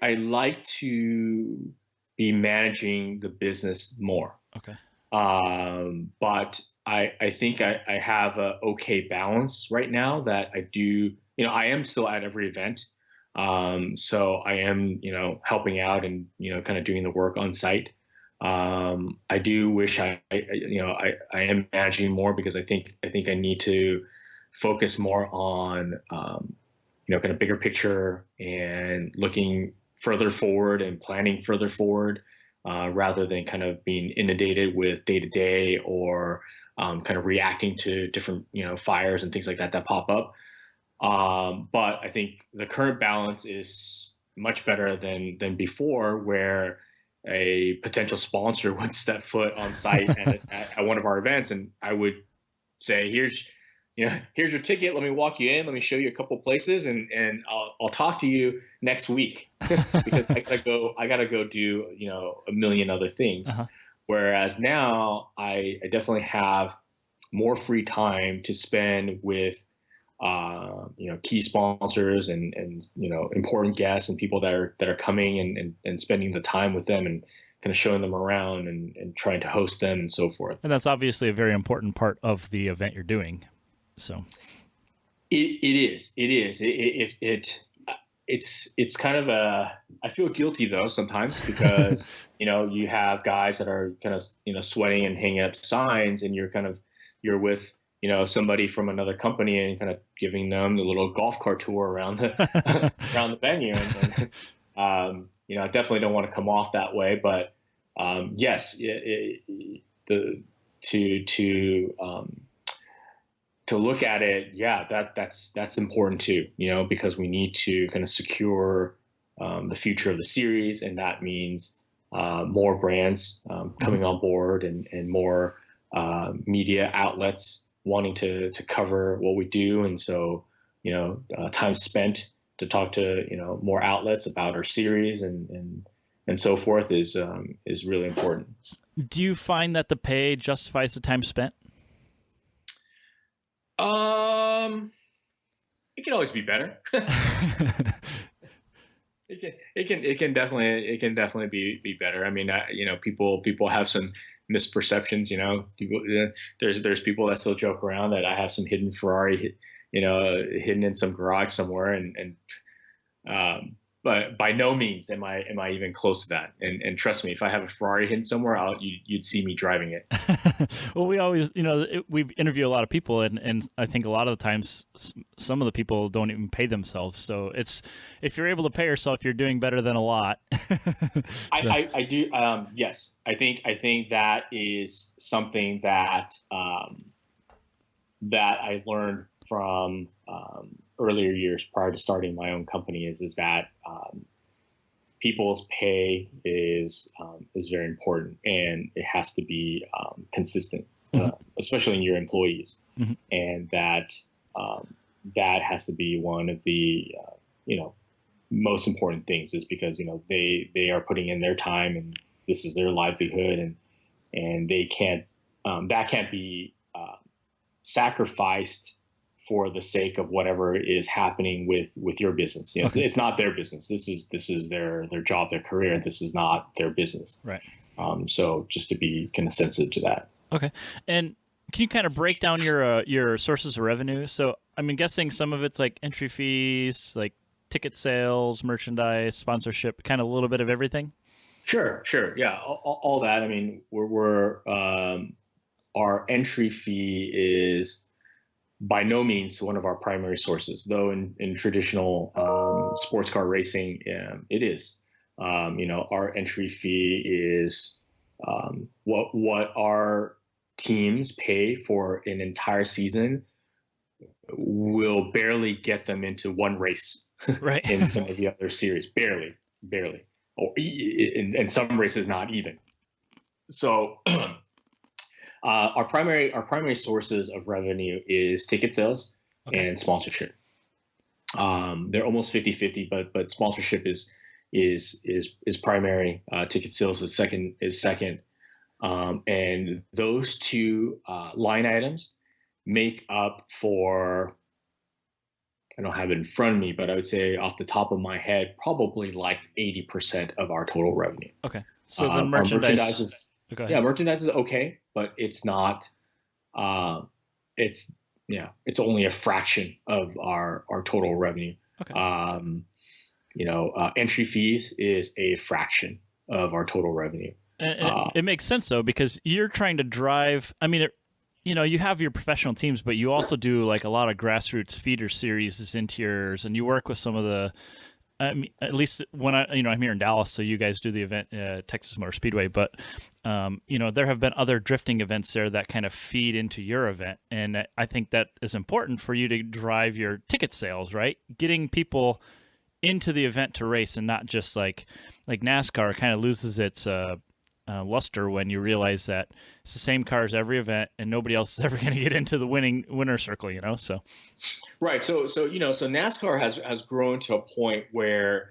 like to be managing the business more. Okay. But I think I have a okay balance right now that I do, I am still at every event. So I am, helping out and, kind of doing the work on site. I do wish I am managing more, because I think I need to focus more on, kind of bigger picture and looking further forward and planning further forward, rather than kind of being inundated with day to day or, kind of reacting to different, fires and things like that pop up. But I think the current balance is much better than before, where a potential sponsor would step foot on site at one of our events, and I would say, here's your ticket. Let me walk you in. Let me show you a couple places, and I'll talk to you next week because I gotta go do, a million other things. Uh-huh. Whereas now I definitely have more free time to spend with, key sponsors and important guests and people that are coming and spending the time with them and kind of showing them around and trying to host them and so forth. And that's obviously a very important part of the event you're doing. So it is. it's kind of I feel guilty though sometimes because, you have guys that are kind of, sweating and hanging up signs, and you're with, somebody from another company and kind of giving them the little golf cart tour around the, around the venue. And I definitely don't want to come off that way, but, yes, to look at it, yeah, that's important too, because we need to kind of secure the future of the series, and that means more brands coming on board, and more media outlets wanting to cover what we do, and so time spent to talk to more outlets about our series and so forth is really important. Do you find that the pay justifies the time spent? It can always be better. It can definitely be better. I mean, people have some misperceptions. There's people that still joke around that I have some hidden Ferrari, hidden in some garage somewhere, but by no means am I even close to that. And trust me, if I have a Ferrari hidden somewhere, you'd see me driving it. Well, we always, we interview a lot of people, and I think a lot of the times some of the people don't even pay themselves. So if you're able to pay yourself, you're doing better than a lot. I do. Yes, I think that is something that that I learned from earlier years prior to starting my own company is that people's pay is very important, and it has to be consistent, especially in your employees, and that has to be one of the most important things, is because they are putting in their time, and this is their livelihood, and they can't that can't be sacrificed for the sake of whatever is happening with your business. It's not their business. This is their job, their career. This is not their business. Right. So just to be kind of sensitive to that. Okay. And can you kind of break down your sources of revenue? So I'm guessing some of it's like entry fees, like ticket sales, merchandise, sponsorship, kind of a little bit of everything. Sure. Yeah. All that. I mean, we're our entry fee is by no means one of our primary sources, though in traditional sports car racing, it is. Our entry fee is what our teams pay for an entire season will barely get them into one race, right? In some of the other series, barely, or in some races not even. So. Our primary sources of revenue is ticket sales and sponsorship. They're almost 50-50, but sponsorship is primary. Ticket sales is second. And those two line items make up for, I don't have it in front of me, but I would say off the top of my head, probably like 80% of our total revenue. Okay. So the merchandise is merchandise is okay, but it's not. It's only a fraction of our total revenue. Okay. Entry fees is a fraction of our total revenue. And it makes sense though, because you're trying to drive. I mean, you have your professional teams, but you also do like a lot of grassroots feeder series into yours, and you work with some of the. I mean, at least when I'm here in Dallas, so you guys do the event, Texas Motor Speedway, but, there have been other drifting events there that kind of feed into your event. And I think that is important for you to drive your ticket sales, right? Getting people into the event to race, and not just like NASCAR kind of loses its luster when you realize that it's the same cars every event and nobody else is ever going to get into the winner circle, so. Right. So NASCAR has grown to a point where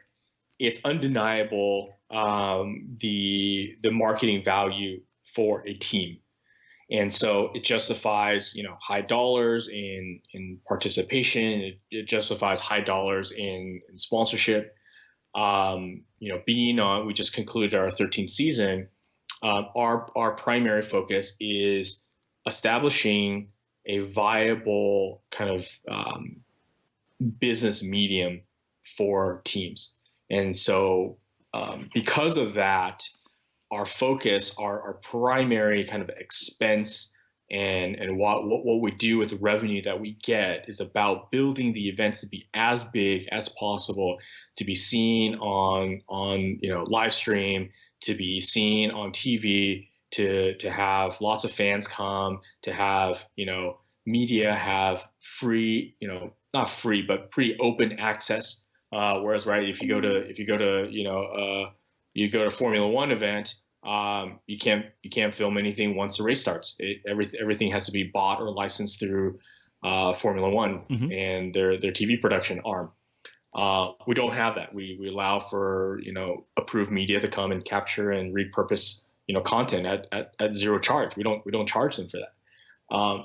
it's undeniable, the marketing value for a team. And so it justifies, high dollars in participation. It justifies high dollars in sponsorship. Being on, we just concluded our 13th season. Our primary focus is establishing a viable kind of business medium for teams. And so because of that, our focus, our primary kind of expense and what we do with the revenue that we get is about building the events to be as big as possible, to be seen on live stream, to be seen on TV, to have lots of fans come, to have media have free, not free but pretty open access. Whereas if you go to a Formula One event, you can't film anything once the race starts. Everything has to be bought or licensed through Formula One and their TV production arm. We don't have that. We allow for approved media to come and capture and repurpose content at zero charge. We don't charge them for that.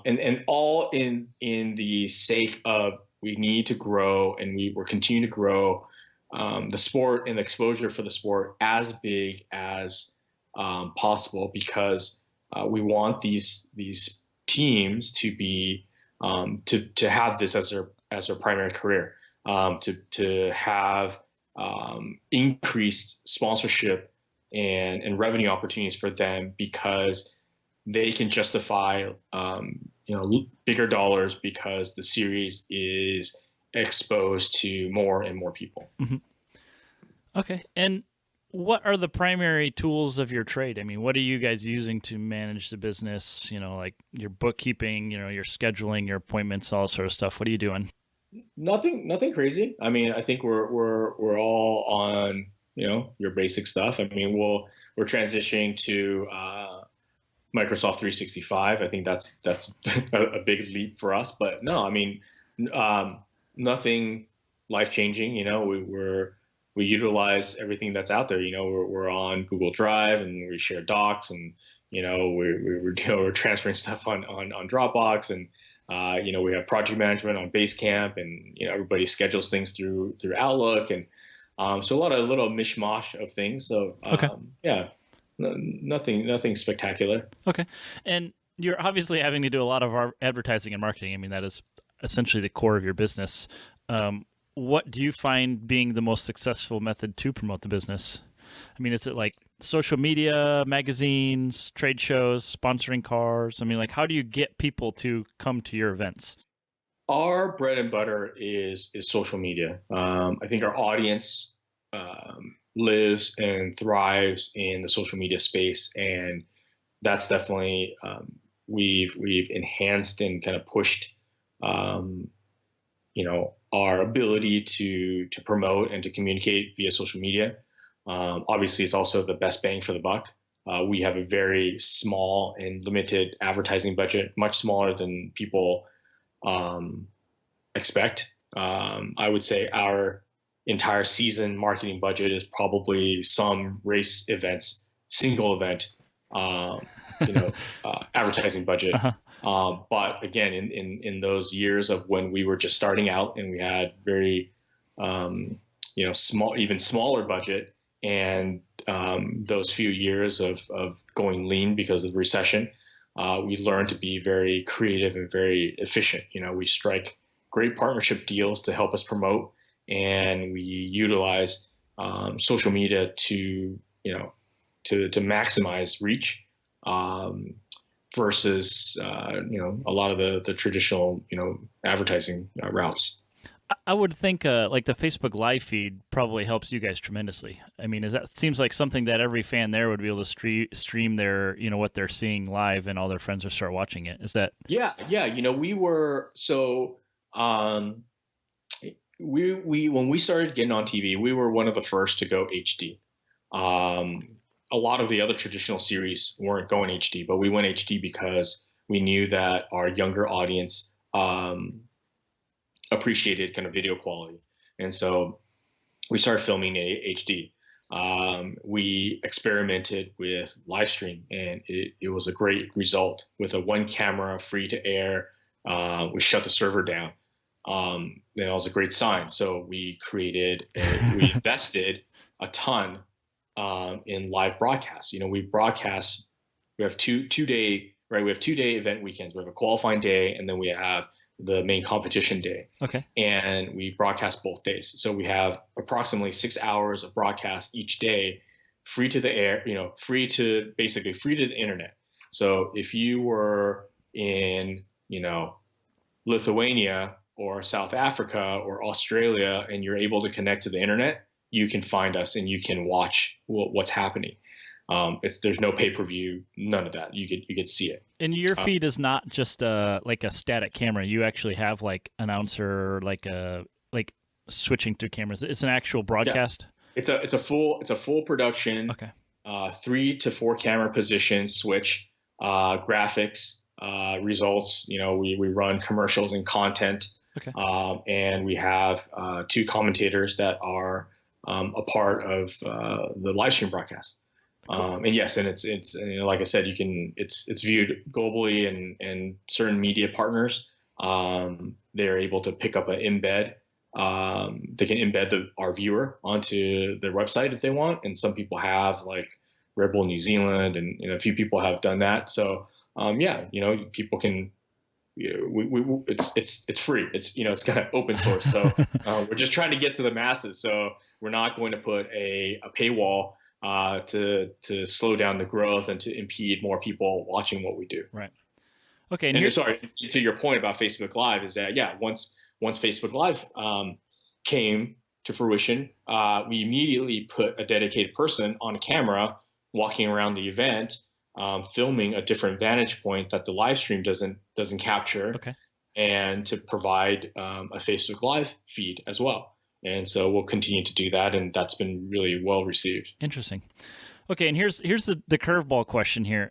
And all in the sake of we need to grow, and we're continuing to grow the sport and the exposure for the sport as big as possible, because we want these teams to be to have this as their primary career, to have increased sponsorship and revenue opportunities for them, because they can justify bigger dollars because the series is exposed to more and more people. Mm-hmm. Okay. And what are the primary tools of your trade? I mean, what are you guys using to manage the business? Like your bookkeeping, your scheduling, your appointments, all sort of stuff. What are you doing? Nothing crazy. I mean, I think we're all on, your basic stuff. I mean, we're transitioning to Microsoft 365. I think that's a big leap for us, but no, I mean, nothing life-changing. We utilize everything that's out there. We're on Google Drive, and we share docs, and we're transferring stuff on Dropbox, and we have project management on Basecamp, and everybody schedules things through Outlook, and so a lot of little mishmash of things. So okay. Yeah, nothing spectacular. Okay, and you're obviously having to do a lot of our advertising and marketing. I mean, that is essentially the core of your business. What do you find being the most successful method to promote the business? I mean, is it like social media, magazines, trade shows, sponsoring cars? I mean, like, how do you get people to come to your events? Our bread and butter is social media. I think our audience lives and thrives in the social media space, and that's definitely we've enhanced and kind of pushed our ability to promote and to communicate via social media. Obviously, it's also the best bang for the buck. We have a very small and limited advertising budget, much smaller than people expect. I would say our entire season marketing budget is probably some race events, single event, advertising budget. Uh-huh. But again, in those years of when we were just starting out and we had very, small, even smaller budget, and those few years of going lean because of the recession, we learned to be very creative and very efficient. We strike great partnership deals to help us promote, and we utilize social media to maximize reach. Versus, a lot of the traditional, advertising routes. I would think like the Facebook Live feed probably helps you guys tremendously. I mean, seems like something that every fan there would be able to stream their, what they're seeing live, and all their friends will start watching it. Is that? Yeah. We were we when we started getting on TV, we were one of the first to go HD. A lot of the other traditional series weren't going HD, but we went HD because we knew that our younger audience appreciated kind of video quality. And so we started filming HD. We experimented with live stream, and it was a great result. With a one camera, free to air, we shut the server down. That was a great sign. So we we invested a ton in live broadcasts. We have two-day right? We have 2-day event weekends. We have a qualifying day, and then we have the main competition day. Okay. And we broadcast both days. So we have approximately 6 hours of broadcast each day, free to the air, free to the internet. So if you were in, Lithuania or South Africa or Australia, and you're able to connect to the internet, you can find us and you can watch what's happening. There's no pay-per-view, none of that. You could see it. And your feed is not just like a static camera. You actually have like announcer, like switching through cameras. It's an actual broadcast. Yeah. It's a full production. Okay. 3 to 4 camera position switch, graphics, results. We run commercials and content. Okay. And we have 2 commentators that are a part of the live stream broadcast. Cool. And yes, and it's like I said, it's viewed globally, and certain media partners, they're able to pick up an embed. They can embed our viewer onto their website if they want, and some people have, like Red Bull New Zealand, and a few people have done that. So people can. It's free. It's kind of open source. So we're just trying to get to the masses. So we're not going to put a paywall to slow down the growth and to impede more people watching what we do. Right. Okay. And sorry, to your point about Facebook Live, is that once Facebook Live came to fruition, we immediately put a dedicated person on camera walking around the event, filming a different vantage point that the live stream doesn't capture. Okay. And to provide a Facebook Live feed as well. And so we'll continue to do that, and that's been really well received. Interesting. Okay, and here's the curveball question here.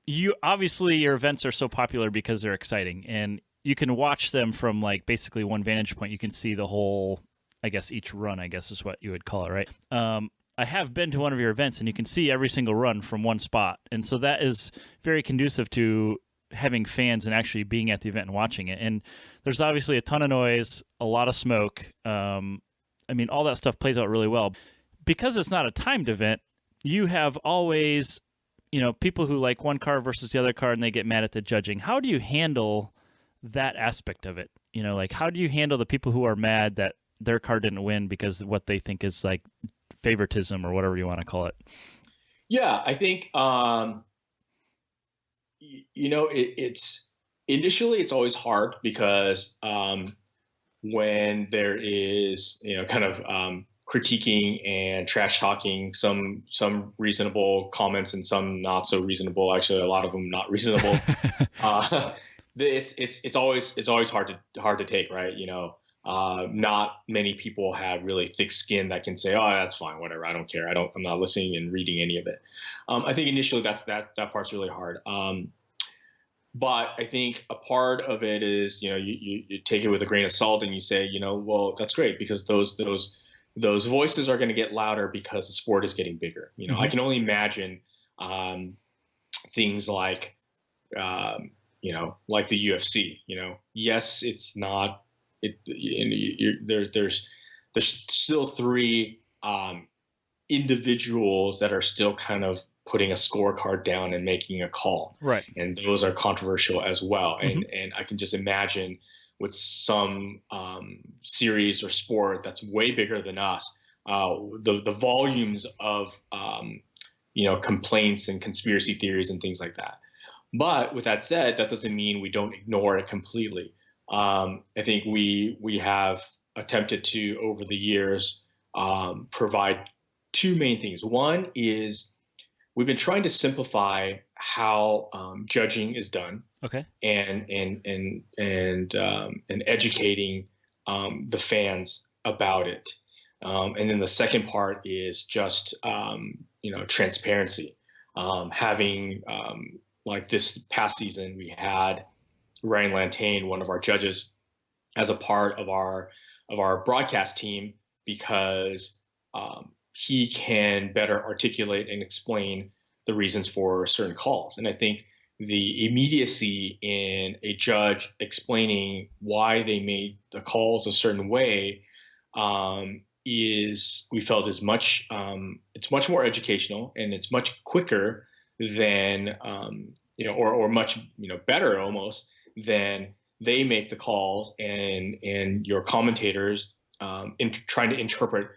You obviously, your events are so popular because they're exciting, and you can watch them from like basically one vantage point. You can see the whole, I guess, each run, I guess is what you would call it, right? I have been to one of your events, and you can see every single run from one spot, and so that is very conducive to having fans and actually being at the event and watching it. And there's obviously a ton of noise, a lot of smoke. All that stuff plays out really well. Because it's not a timed event, you have always, people who like one car versus the other car, and they get mad at the judging. How do you handle that aspect of it? How do you handle the people who are mad that their car didn't win because of what they think is like favoritism or whatever you want to call it? Yeah, I think, it's initially it's always hard because when there is critiquing and trash talking, some reasonable comments and some not so reasonable, actually a lot of them not reasonable. It's always hard to take, right? Not many people have really thick skin that can say, oh, that's fine, whatever, I don't care, I'm not listening and reading any of it. I think initially that part's really hard. But I think a part of it is, you take it with a grain of salt and you say, well, that's great because those voices are going to get louder because the sport is getting bigger. Mm-hmm. I can only imagine things like, like the UFC. Yes, it's not. There's still 3 individuals that are still kind of putting a scorecard down and making a call. Right. And those are controversial as well. Mm-hmm. And I can just imagine with some series or sport that's way bigger than us, the volumes of complaints and conspiracy theories and things like that. But with that said, that doesn't mean we don't ignore it completely. I think we have attempted to, over the years, provide 2 main things. One is we've been trying to simplify how judging is done. Okay. And educating the fans about it. And then the second part is just transparency. Having like this past season, we had Ryan Lantain, one of our judges, as a part of our broadcast team because he can better articulate and explain the reasons for certain calls. And I think the immediacy in a judge explaining why they made the calls a certain way we felt is much, it's much more educational and it's much quicker than or much, better almost than they make the calls, and your commentators trying to interpret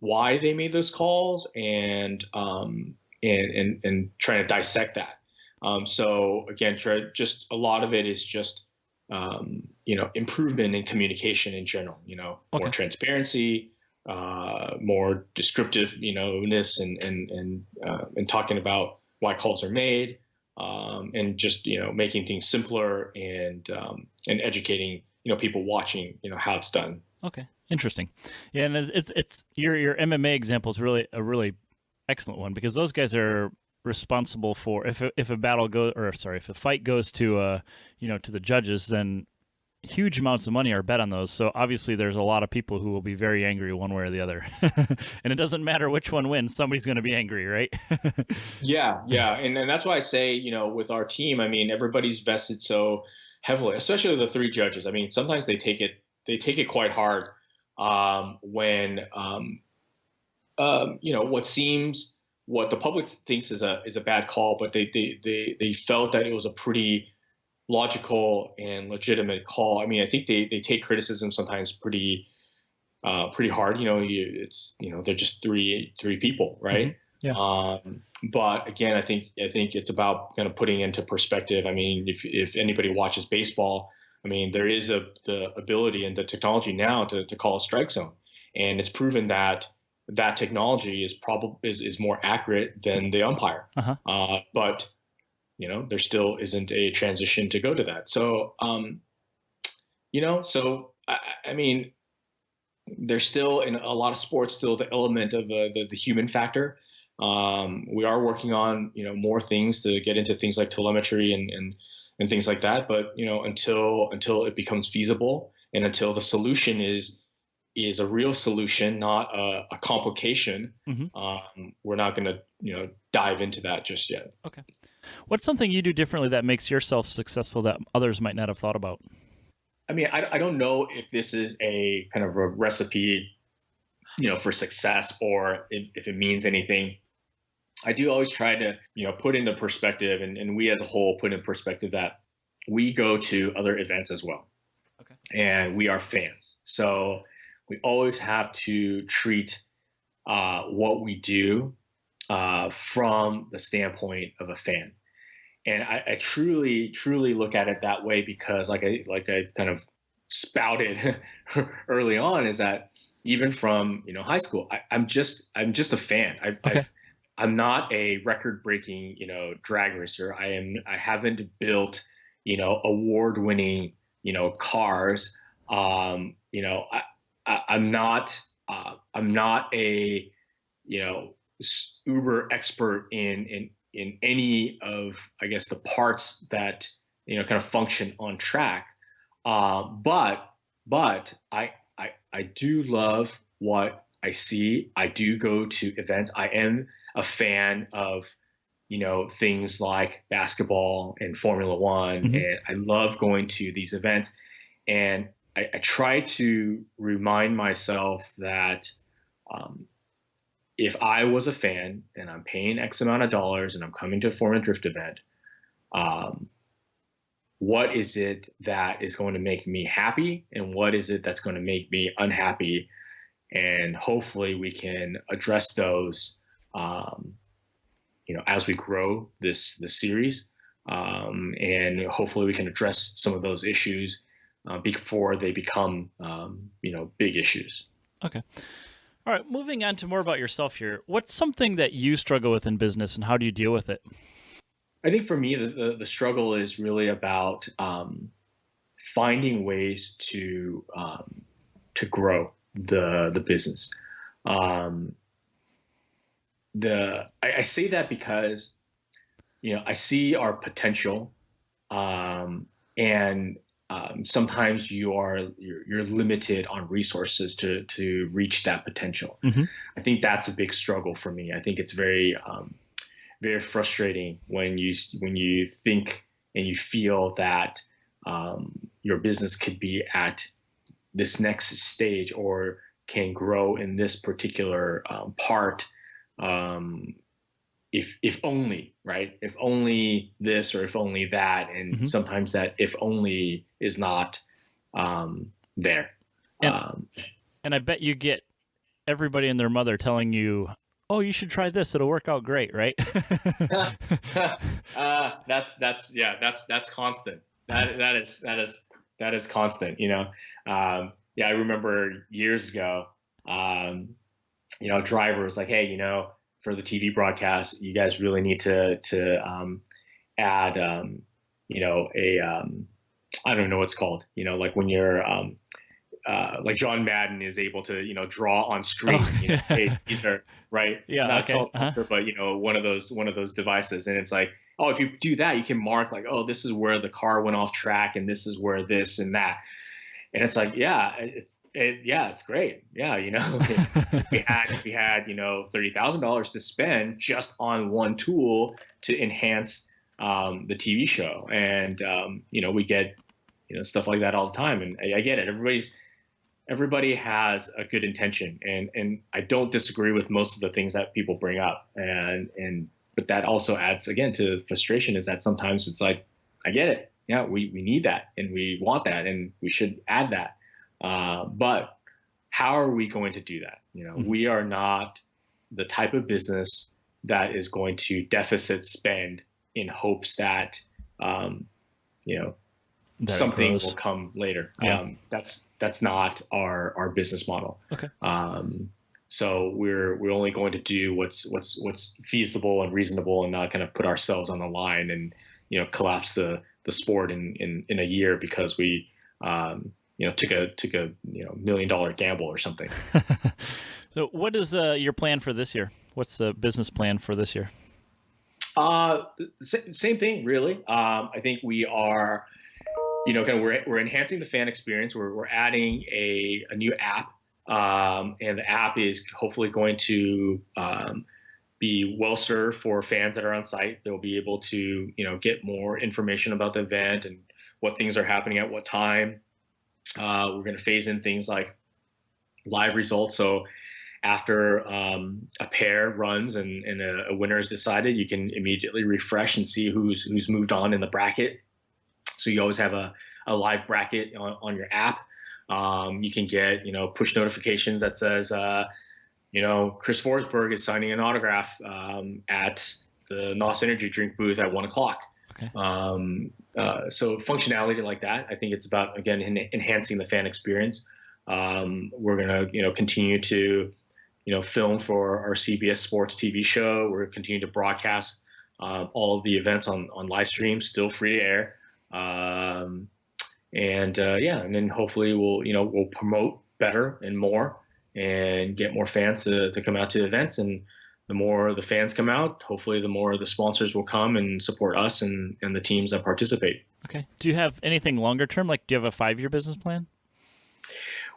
why they made those calls, and trying to dissect that. So again, just a lot of it is just improvement in communication in general. More transparency, more descriptiveness, and talking about why calls are made, and just making things simpler, and educating people watching how it's done. Okay, interesting. Yeah, and it's your MMA example is really a really excellent one, because those guys are responsible for if a battle goes, or sorry, if a fight goes to to the judges, then huge amounts of money are bet on those. So obviously there's a lot of people who will be very angry one way or the other. And it doesn't matter which one wins, somebody's going to be angry, right? Yeah. And that's why I say, with our team, I mean, everybody's vested so heavily, especially the three judges. I mean, sometimes they take it quite hard, when what the public thinks is a bad call, but they felt that it was a pretty logical and legitimate call. I mean, I think they take criticism sometimes pretty hard. They're just three people, right? Mm-hmm. Yeah. But again, I think it's about kind of putting into perspective. I mean, if anybody watches baseball, I mean, there is the ability and the technology now to call a strike zone, and it's proven that technology is more accurate than the umpire. Uh-huh. But there still isn't a transition to go to that. So, I mean, there's still in a lot of sports still the element of the human factor. We are working on more things to get into things like telemetry and things like that. But until it becomes feasible, and until the solution is a real solution, not a complication, Mm-hmm. we're not going to dive into that just yet. Okay. What's something you do differently that makes yourself successful that others might not have thought about? I mean, I don't know if this is a kind of a recipe, for success, or if it means anything. I do always try to, put into perspective, and we as a whole put in perspective that we go to other events as well. Okay. And we are fans. So we always have to treat what we do from the standpoint of a fan. And I truly look at it that way, because like I kind of spouted early on, is that even from high school, I'm just a fan. I'm not a record-breaking drag racer. I haven't built award-winning cars. I'm not a uber expert in any of, I guess, the parts that kind of function on track. But I do love what I see. I do go to events. I am a fan of things like basketball and Formula One, Mm-hmm. and I love going to these events. And I try to remind myself that if I was a fan and I'm paying X amount of dollars and I'm coming to a Formula Drift event, what is it that is going to make me happy, and what is it that's going to make me unhappy? And hopefully we can address those, as we grow this series, and hopefully we can address some of those issues before they become, big issues. Okay. All right. Moving on to more about yourself here. What's something that you struggle with in business, and how do you deal with it? I think for me, the struggle is really about finding ways to grow the business. I say that because I see our potential, and sometimes you're limited on resources to reach that potential. Mm-hmm. I think that's a big struggle for me. I think it's very very frustrating when you think and you feel that your business could be at this next stage, or can grow in this particular part, if only, right? If only this or if only that, and sometimes that if only is not there. And I bet you get everybody and their mother telling you, "Oh, you should try this; it'll work out great," right? That's constant. That is constant. I remember years ago, a driver was like, "Hey, for the TV broadcast, you guys really need to add, I don't know what's called, like when you're like John Madden is able to, draw on screen, hey, these are right. Yeah. Not Okay. teleprompter, but one of those devices. And it's like, oh, if you do that, you can mark like, oh, this is where the car went off track and this is where this and that. And it's like, yeah, it's great. Yeah. If we had, $30,000 to spend just on one tool to enhance the TV show. And, we get, stuff like that all the time. And I get it. Everybody has a good intention, and I don't disagree with most of the things that people bring up. But that also adds again to frustration, is that sometimes it's like, I get it. Yeah, we need that and we want that and we should add that. But how are we going to do that? We are not the type of business that is going to deficit spend in hopes that, something will come later. Yeah. That's not our business model. Okay. So we're only going to do what's feasible and reasonable, and not kind of put ourselves on the line and collapse the sport in a year because we took a $1 million gamble or something. So what is your plan for this year? What's the business plan for this year? Same thing, really. I think we are, we're enhancing the fan experience. We're adding a new app, and the app is hopefully going to be well served for fans that are on site. They'll be able to, get more information about the event and what things are happening at what time. We're going to phase in things like live results. So after a pair runs and a winner is decided, you can immediately refresh and see who's moved on in the bracket. So you always have a live bracket on your app. You can get, push notifications that says, Chris Forsberg is signing an autograph at the NOS Energy Drink booth at 1:00. Okay. So functionality like that, I think it's about, again, enhancing the fan experience. We're going to, continue to, film for our CBS Sports TV show. We're continuing to broadcast all of the events on live stream, still free to air. And then hopefully we'll promote better and more and get more fans to come out to events. And the more the fans come out, hopefully the more the sponsors will come and support us and the teams that participate. Okay. Do you have anything longer term? Like, do you have a 5-year business plan?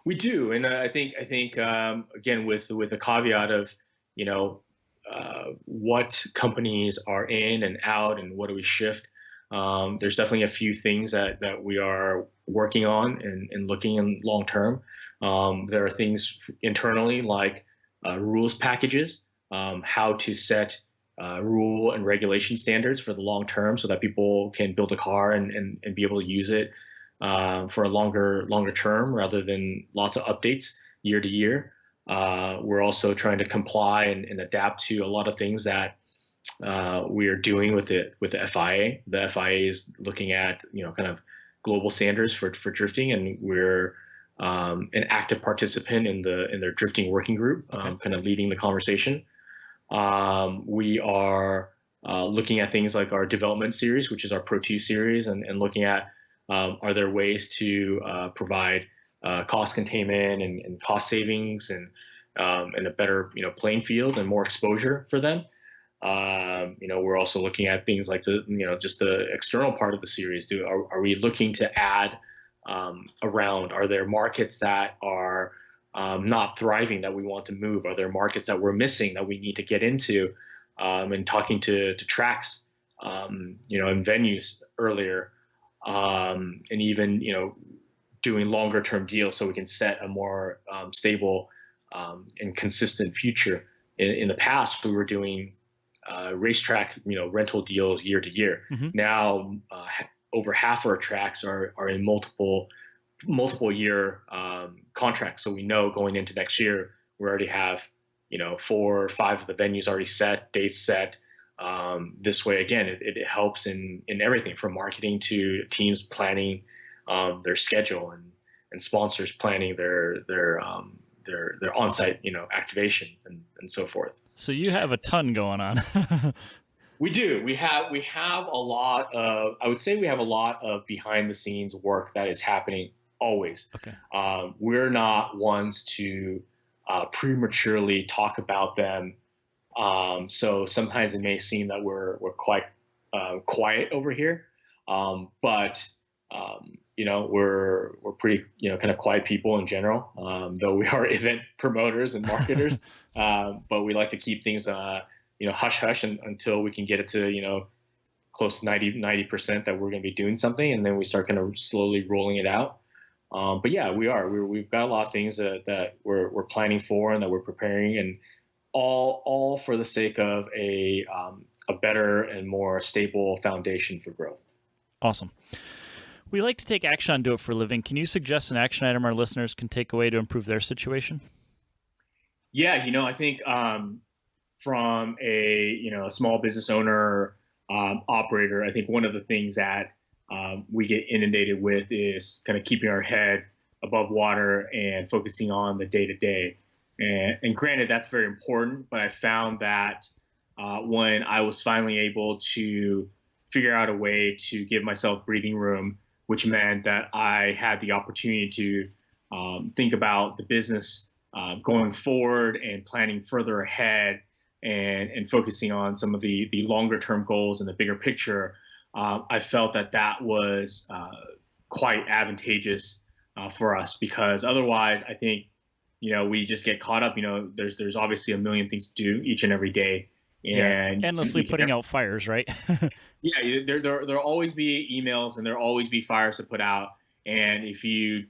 We do. And I think again, with the caveat of, what companies are in and out and what do we shift. There's definitely a few things that we are working on and looking in long term. There are things internally like rules packages, how to set rule and regulation standards for the long term so that people can build a car and be able to use it for a longer term rather than lots of updates year to year. We're also trying to comply and adapt to a lot of things that we are doing with the FIA. The FIA is looking at kind of global standards for drifting, and we're an active participant in their drifting working group, kind of leading the conversation. We are looking at things like our development series, which is our Pro 2 series, and looking at are there ways to provide cost containment and cost savings and a better playing field and more exposure for them. We're also looking at things like just the external part of the series. Are we looking to add around? Are there markets that are not thriving that we want to move? Are there markets that we're missing that we need to get into? And talking to tracks, and venues earlier, and even doing longer term deals so we can set a more stable and consistent future. In the past, we were doing racetrack, rental deals year to year. Mm-hmm. Now, over half our tracks are in multiple year contracts. So we know going into next year, we already have 4 or 5 of the venues already set, dates set. This way, again, it helps in everything from marketing to teams planning their schedule and sponsors planning their on-site activation and so forth. So you have a ton going on. We do. We have a lot of, I would say we have a lot of behind the scenes work that is happening always. Okay. We're not ones to prematurely talk about them. So sometimes it may seem that we're quite quiet over here. But we're pretty, kind of quiet people in general, though we are event promoters and marketers. But we like to keep things, hush hush until we can get it to, close to 90% that we're going to be doing something. And then we start kind of slowly rolling it out. But yeah, we've got a lot of things that we're planning for and that we're preparing, and all for the sake of a better and more stable foundation for growth. Awesome. We like to take action on Do It for a Living. Can you suggest an action item our listeners can take away to improve their situation? Yeah, I think from a small business owner, operator, I think one of the things that we get inundated with is kind of keeping our head above water and focusing on the day to day. And granted, that's very important, but I found that when I was finally able to figure out a way to give myself breathing room, which meant that I had the opportunity to think about the business going forward and planning further ahead and focusing on some of the longer term goals and the bigger picture, I felt that was quite advantageous for us, because otherwise I think, we just get caught up. There's obviously a million things to do each and every day, and endlessly putting out fires, right? Yeah, there'll always be emails and there'll always be fires to put out. And if you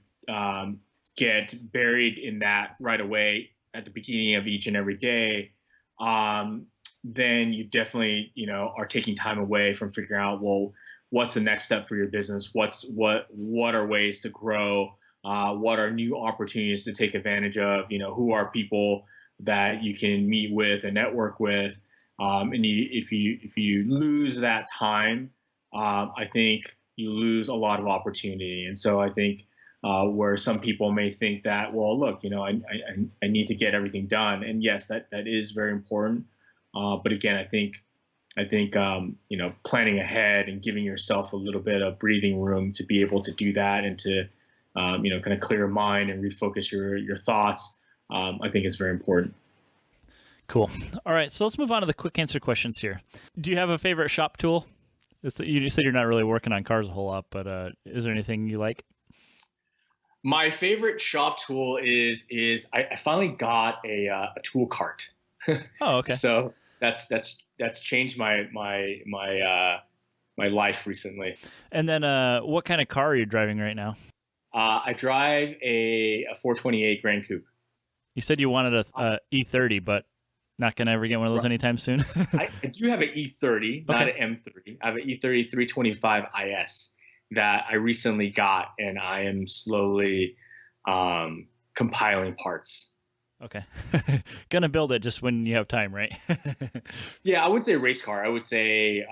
get buried in that right away at the beginning of each and every day, then you definitely, are taking time away from figuring out, well, what's the next step for your business? What are ways to grow? What are new opportunities to take advantage of? Who are people that you can meet with and network with? If you lose that time, I think you lose a lot of opportunity. And so I think where some people may think that, well, look, I need to get everything done, and yes, that is very important. But again, I think planning ahead and giving yourself a little bit of breathing room to be able to do that and to kind of clear your mind and refocus your thoughts, I think is very important. Cool. All right, so let's move on to the quick answer questions here. Do you have a favorite shop tool? You said you're not really working on cars a whole lot, but is there anything you like? My favorite shop tool is I finally got a tool cart. Oh, okay. So that's changed my life recently. And then what kind of car are you driving right now? I drive a 428 Grand Coupe. You said you wanted a E30, but not going to ever get one of those anytime soon? I do have an E30, not an M30. I have an E30 325 IS that I recently got, and I am slowly compiling parts. Okay. Gonna build it just when you have time, right? Yeah, I would say race car. I would say,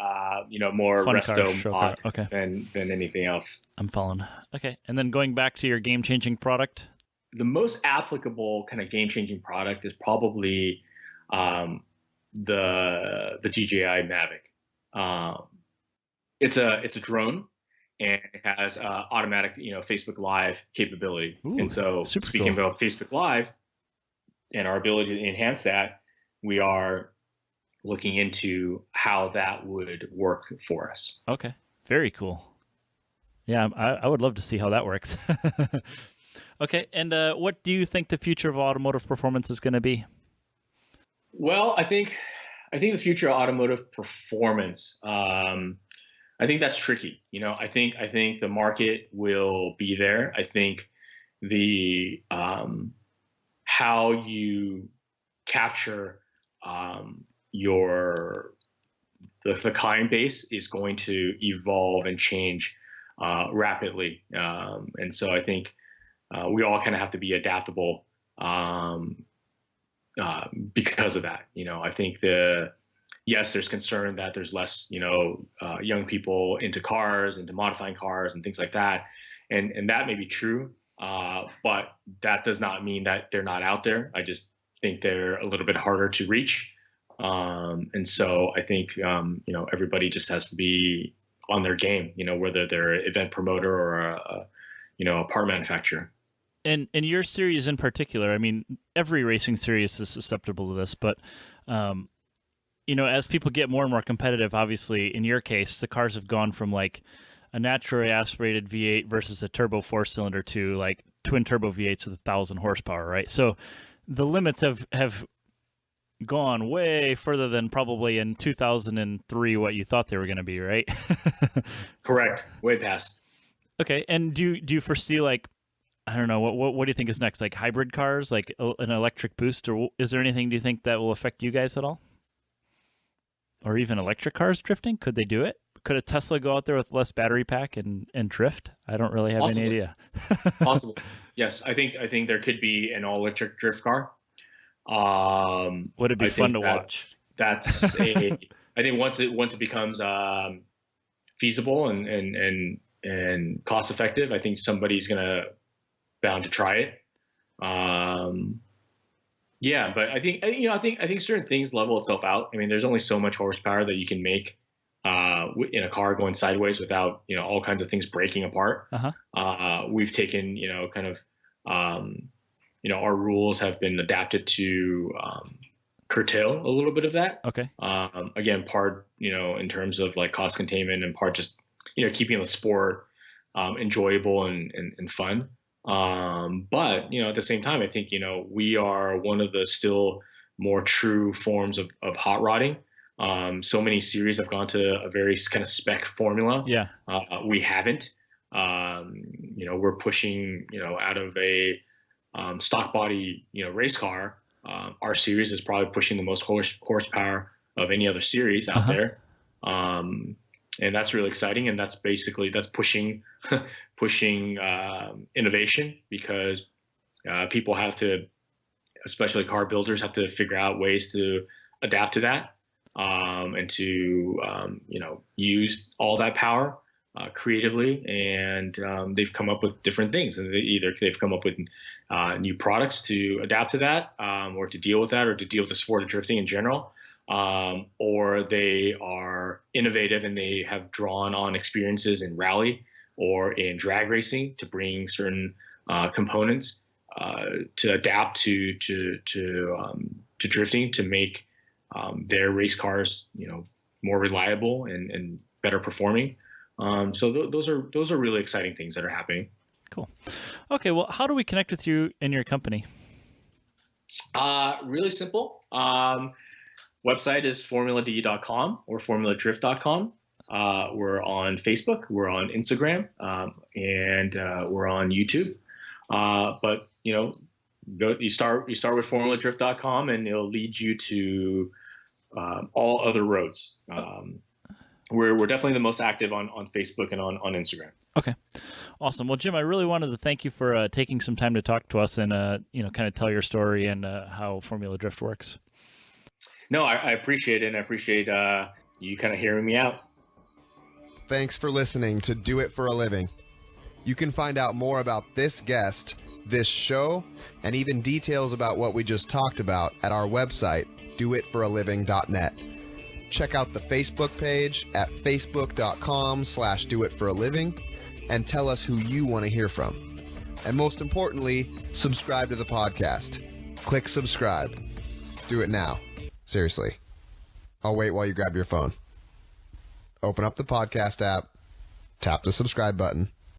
more Fun resto car, mod than anything else. I'm following. Okay. And then going back to your game-changing product? The most applicable kind of game-changing product is probably the DJI Mavic. It's a drone, and it has automatic, Facebook Live capability. Ooh, and so speaking about Facebook Live and our ability to enhance that, we are looking into how that would work for us. Okay. Very cool. Yeah, I would love to see how that works. Okay. And what do you think the future of automotive performance is going to be? Well, I think the future of automotive performance, I think that's tricky. I think the market will be there. I think the how you capture the client base is going to evolve and change rapidly. And so I think we all kind of have to be adaptable because of that. I think yes, there's concern that there's less, young people into cars, into modifying cars and things like that. And that may be true, but that does not mean that they're not out there. I just think they're a little bit harder to reach. And so I think, everybody just has to be on their game, whether they're an event promoter or a part manufacturer. And your series in particular, I mean, every racing series is susceptible to this, but, as people get more and more competitive, obviously, in your case, the cars have gone from like a naturally aspirated V8 versus a turbo 4-cylinder to like twin turbo V8s with 1,000 horsepower, right? So the limits have gone way further than probably in 2003 what you thought they were going to be, right? Correct. Way past. Okay. And do you foresee, like, I don't know, what do you think is next? Like hybrid cars, like an electric boost, or is there anything, do you think, that will affect you guys at all? Or even electric cars drifting? Could they do it? Could a Tesla go out there with less battery pack and drift? I don't really have any idea. Possible. Yes. I think there could be an all electric drift car. Would it be fun to watch? That's I think once it becomes feasible and cost effective, I think somebody's bound to try it. Yeah, but I think certain things level itself out. I mean, there's only so much horsepower that you can make in a car going sideways without all kinds of things breaking apart. We've taken our rules have been adapted to curtail a little bit of that. Okay. Again, part in terms of like cost containment, and part just keeping the sport enjoyable and fun. But at the same time, I think we are one of the still more true forms of hot rodding. So many series have gone to a very kind of spec formula. Yeah. We haven't. We're pushing out of a stock body race car. Our series is probably pushing the most horsepower of any other series out there. And that's really exciting, and that's pushing innovation, because people have to, especially car builders, have to figure out ways to adapt to that, and to use all that power creatively. And they've come up with different things, and they've come up with new products to adapt to that, or to deal with that, or to deal with the sport of drifting in general. Or they are innovative and they have drawn on experiences in rally or in drag racing to bring certain components to adapt to drifting, to make their race cars more reliable and better performing. So those are really exciting things that are happening. Cool. Okay, well, how do we connect with you and your company? Really simple. Website is formuladr.com or formuladrift.com. We're on Facebook, we're on Instagram, and we're on YouTube. But you start with formuladrift.com, and it'll lead you to all other roads. We're definitely the most active on Facebook and on Instagram. Okay, awesome. Well, Jim, I really wanted to thank you for taking some time to talk to us and kind of tell your story and how Formula Drift works. No, I appreciate it, and I appreciate you kind of hearing me out. Thanks for listening to Do It for a Living. You can find out more about this guest, this show, and even details about what we just talked about at our website, doitforaliving.net. Check out the Facebook page at facebook.com/doitforaliving and tell us who you want to hear from. And most importantly, subscribe to the podcast. Click subscribe. Do it now. Seriously. I'll wait while you grab your phone. Open up the podcast app, tap the subscribe button,